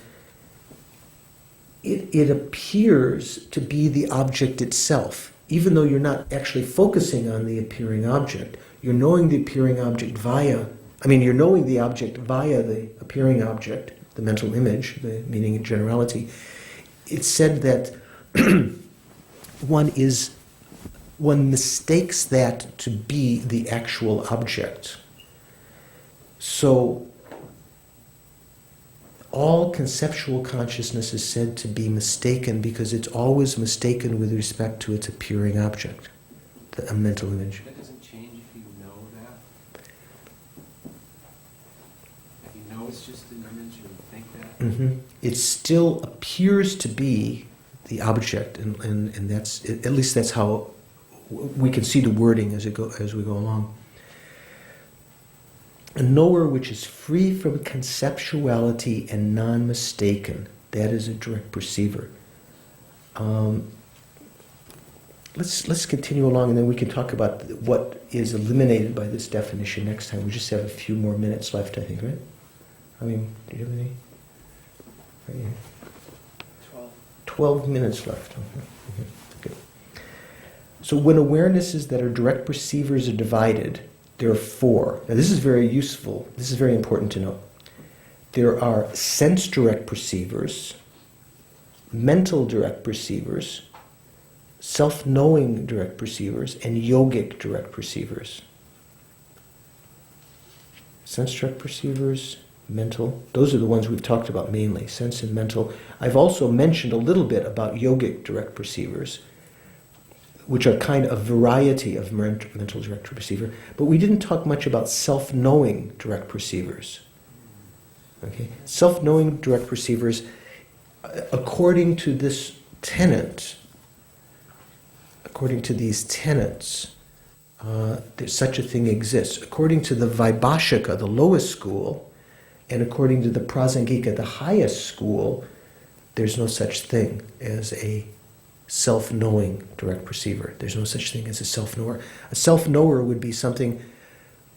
S1: it appears to be the object itself. Even though you're not actually focusing on the appearing object, you're knowing the appearing object you're knowing the object via the appearing object, the mental image, the meaning in generality. It's said that one mistakes that to be the actual object. So, all conceptual consciousness is said to be mistaken because it's always mistaken with respect to its appearing object, a mental image.
S6: That doesn't change if you know that? If you know it's just an image or you think that?
S1: Mm-hmm. It still appears to be the object, and that's, at least that's how we can see the wording as we go along. A knower which is free from conceptuality and non-mistaken, that is a direct perceiver. Let's continue along, and then we can talk about what is eliminated by this definition next time. We just have a few more minutes left, I think, right? I mean, do you have any? Right here. 12 minutes left. Okay. Good. So when awarenesses that are direct perceivers are divided, there are four. Now this is very useful. This is very important to know. There are sense direct perceivers, mental direct perceivers, self-knowing direct perceivers, and yogic direct perceivers. Sense direct perceivers, mental, those are the ones we've talked about mainly, sense and mental. I've also mentioned a little bit about yogic direct perceivers, which are kind of a variety of mental direct perceiver, but we didn't talk much about self-knowing direct perceivers. Okay? Self-knowing direct perceivers, according to this tenet, according to these tenets, such a thing exists. According to the Vaibhashika, the lowest school, and according to the Prasangika, the highest school, there's no such thing as a self-knowing direct perceiver. There's no such thing as a self-knower. A self-knower would be something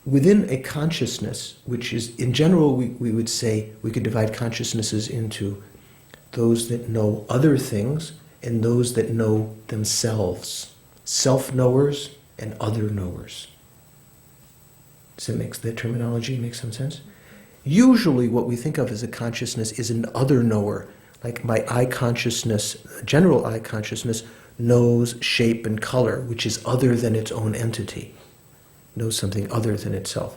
S1: within a consciousness, which is, in general, we would say we could divide consciousnesses into those that know other things and those that know themselves. Self-knowers and other knowers. Does that terminology make some sense? Usually what we think of as a consciousness is an other knower. Like my eye consciousness, general eye consciousness, knows shape and color, which is other than its own entity, knows something other than itself.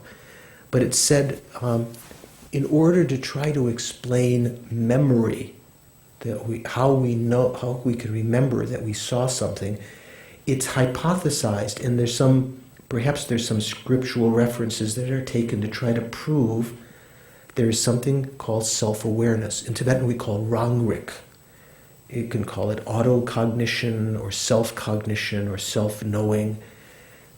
S1: But it's said, in order to try to explain memory, how we can remember that we saw something, it's hypothesized, and perhaps there's some scriptural references that are taken to try to prove there is something called self-awareness. In Tibetan we call rangrik. You can call it autocognition or self-cognition or self-knowing.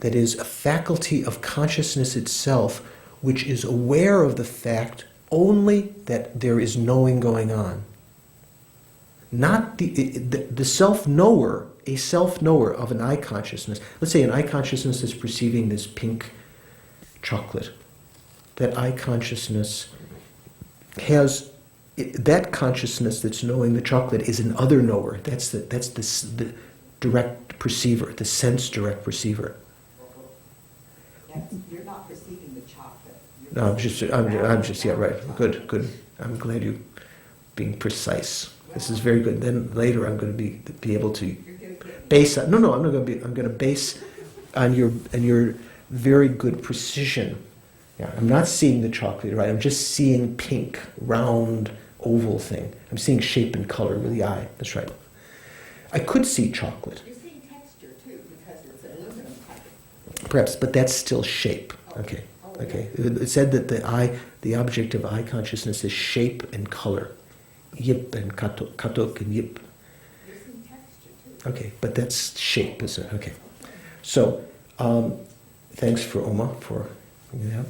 S1: That is a faculty of consciousness itself which is aware of the fact only that there is knowing going on. Not the self-knower, a self-knower of an eye consciousness. Let's say an eye consciousness is perceiving this pink chocolate. That eye consciousness has, that consciousness that's knowing the chocolate is an other knower. That's the direct perceiver, the sense direct perceiver.
S4: You're not perceiving the chocolate.
S1: No, I'm just, yeah, right. Good. I'm glad you're being precise. This is very good. Then later I'm going to be able to base on, I'm going to base on your very good precision. Yeah, I'm not seeing the chocolate, right? I'm just seeing pink, round, oval thing. I'm seeing shape and color with the eye. That's right. I could see chocolate.
S4: You're seeing texture too, because it's an aluminum type.
S1: Perhaps, but that's still shape. Okay. It said that the object of eye consciousness is shape and color. Yip and katok and yip.
S4: You're seeing texture too.
S1: Okay, but that's shape, isn't it? Okay. So, thanks for Oma for bringing that up.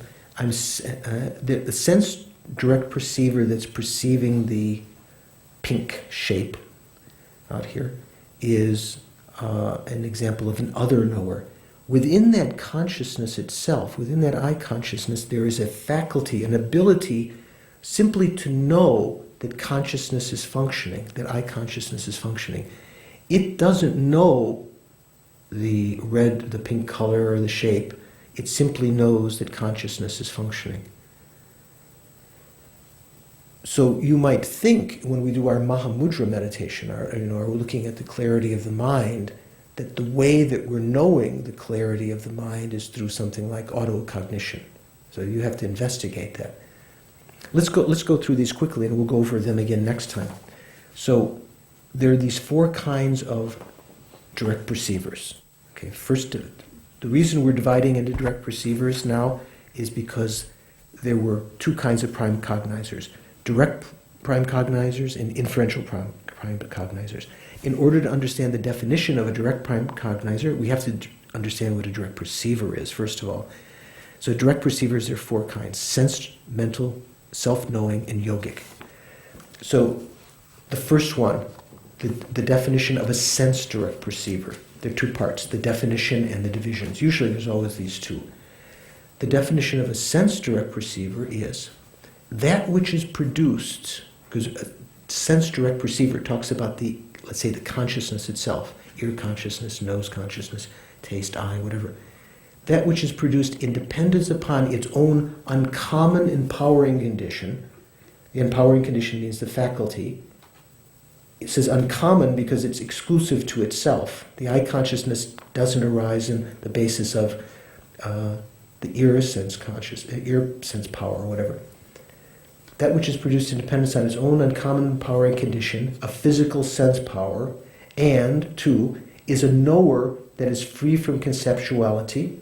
S1: The sense direct perceiver that's perceiving the pink shape out here is an example of an other knower. within that consciousness itself, within that I consciousness, there is a faculty, an ability simply to know that consciousness is functioning, that I consciousness is functioning. It doesn't know the red, the pink color, or the shape. It simply knows that consciousness is functioning. So you might think, when we do our Maha Mudra meditation, or we're looking at the clarity of the mind, that the way that we're knowing the clarity of the mind is through something like autocognition. So you have to investigate that. Let's go through these quickly, and we'll go over them again next time. So there are these 4 kinds of direct perceivers. Okay, first, the reason we're dividing into direct perceivers now is because there were 2 kinds of prime cognizers: direct prime cognizers and inferential prime cognizers. In order to understand the definition of a direct prime cognizer, we have to understand what a direct perceiver is, first of all. So direct perceivers, there are 4 kinds: sense, mental, self-knowing, and yogic. So the first one, the definition of a sense direct perceiver. There are 2 parts, the definition and the divisions. Usually there's always these 2. The definition of a sense direct perceiver is that which is produced, because a sense direct perceiver talks about the, let's say, the consciousness itself, ear consciousness, nose consciousness, taste, eye, whatever. That which is produced in dependence upon its own uncommon empowering condition. The empowering condition means the faculty. It says uncommon because it's exclusive to itself. The eye consciousness doesn't arise in the basis of the ear sense power or whatever. That which is produced in dependence on its own uncommon empowering condition, a physical sense power, and 2, is a knower that is free from conceptuality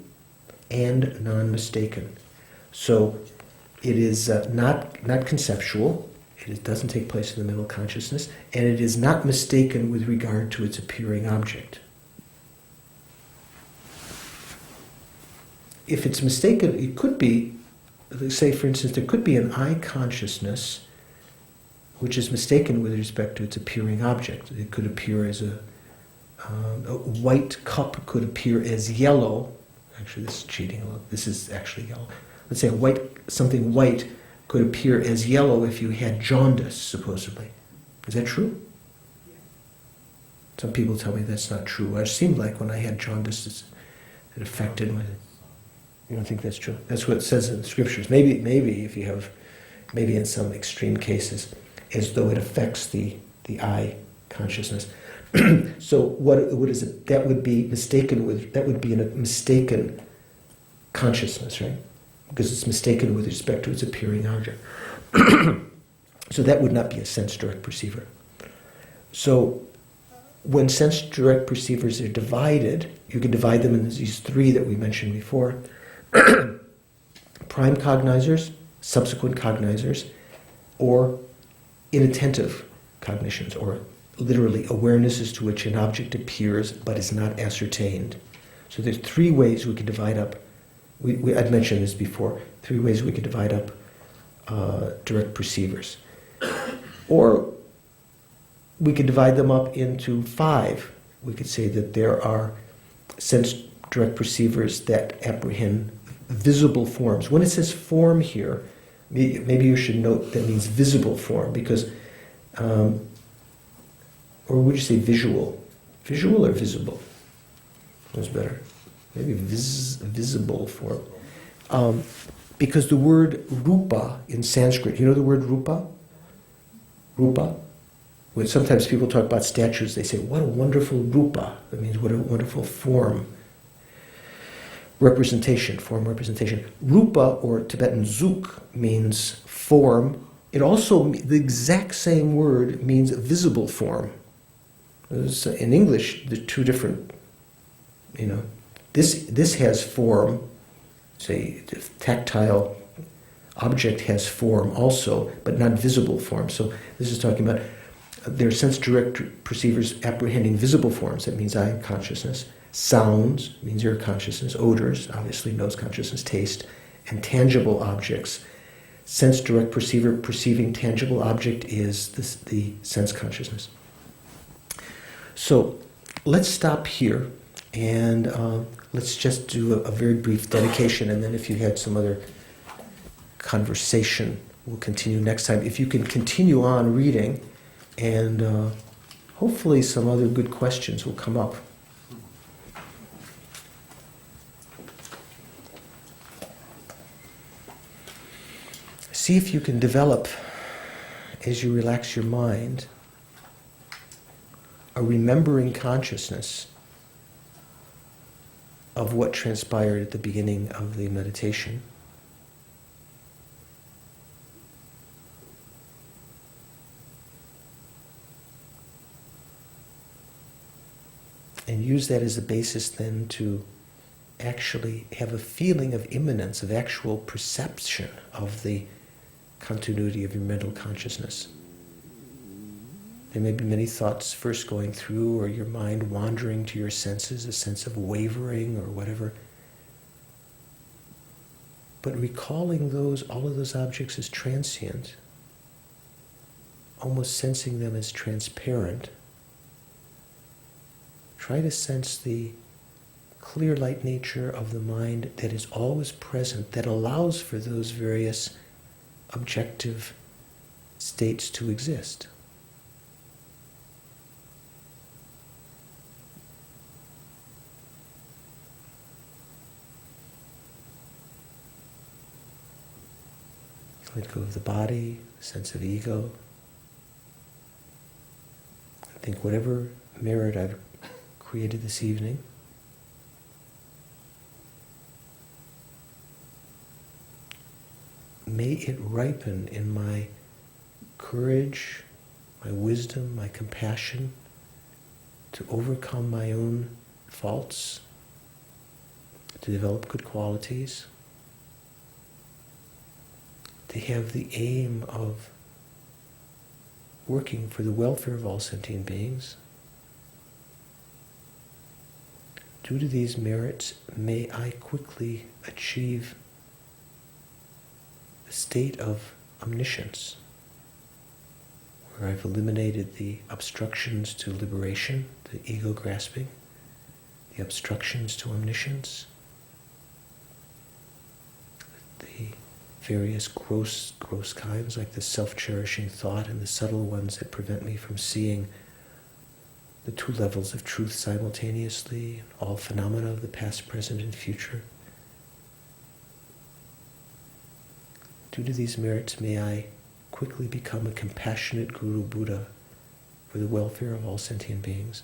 S1: and non-mistaken. So it is not conceptual, it doesn't take place in the mental consciousness, and it is not mistaken with regard to its appearing object. If it's mistaken, it could be, let's say for instance, there could be an I consciousness which is mistaken with respect to its appearing object. It could appear as a white cup could appear as yellow. Actually, this is cheating a little. This is actually yellow. Let's say something white could appear as yellow if you had jaundice, supposedly. Is that true? Some people tell me that's not true. It seemed like when I had jaundice, it affected my... You don't think that's true? That's what it says in the scriptures. Maybe if you have, maybe in some extreme cases, as though it affects the I consciousness. So what is it? That would be mistaken with, that would be a mistaken consciousness, right? Because it's mistaken with respect to its appearing object. So that would not be a sense direct perceiver. So when sense direct perceivers are divided, you can divide them into these 3 that we mentioned before. Prime cognizers, subsequent cognizers, or inattentive cognitions, or literally awarenesses to which an object appears but is not ascertained. So there's 3 ways we can divide up. I'd mentioned this before. 3 ways we could divide up direct perceivers. Or we could divide them up into 5. We could say that there are sense direct perceivers that apprehend visible forms. When it says form here, maybe you should note that means visible form, because, or would you say visual? Visual or visible? What's better? Maybe visible form. Because the word rupa in Sanskrit, you know the word rupa? Rupa? When sometimes people talk about statues, they say, what a wonderful rupa. That means what a wonderful form. Representation, form representation. Rupa, or Tibetan zuk, means form. It also, the exact same word means visible form. In English, there are 2 different, this has form, say, the tactile object has form also, but not visible form. So this is talking about, there are sense direct perceivers apprehending visible forms. That means eye consciousness. Sounds means ear consciousness. Odors, obviously nose consciousness. Taste, and tangible objects. Sense direct perceiver perceiving tangible object is the sense consciousness. So let's stop here, And let's just do a very brief dedication, and then if you had some other conversation, we'll continue next time. If you can continue on reading, and hopefully some other good questions will come up. See if you can develop, as you relax your mind, a remembering consciousness of what transpired at the beginning of the meditation. And use that as a basis then to actually have a feeling of immanence, of actual perception of the continuity of your mental consciousness. There may be many thoughts first going through, or your mind wandering to your senses, a sense of wavering or whatever. But recalling all of those objects as transient, almost sensing them as transparent, try to sense the clear light nature of the mind that is always present, that allows for those various objective states to exist. Let go of the body, sense of ego. I think whatever merit I've created this evening, may it ripen in my courage, my wisdom, my compassion to overcome my own faults, to develop good qualities, to have the aim of working for the welfare of all sentient beings. Due to these merits, may I quickly achieve a state of omniscience, where I've eliminated the obstructions to liberation, the ego grasping, the obstructions to omniscience, the various gross kinds, like the self-cherishing thought, and the subtle ones that prevent me from seeing the two levels of truth simultaneously, all phenomena of the past, present, and future. Due to these merits, may I quickly become a compassionate Guru Buddha for the welfare of all sentient beings.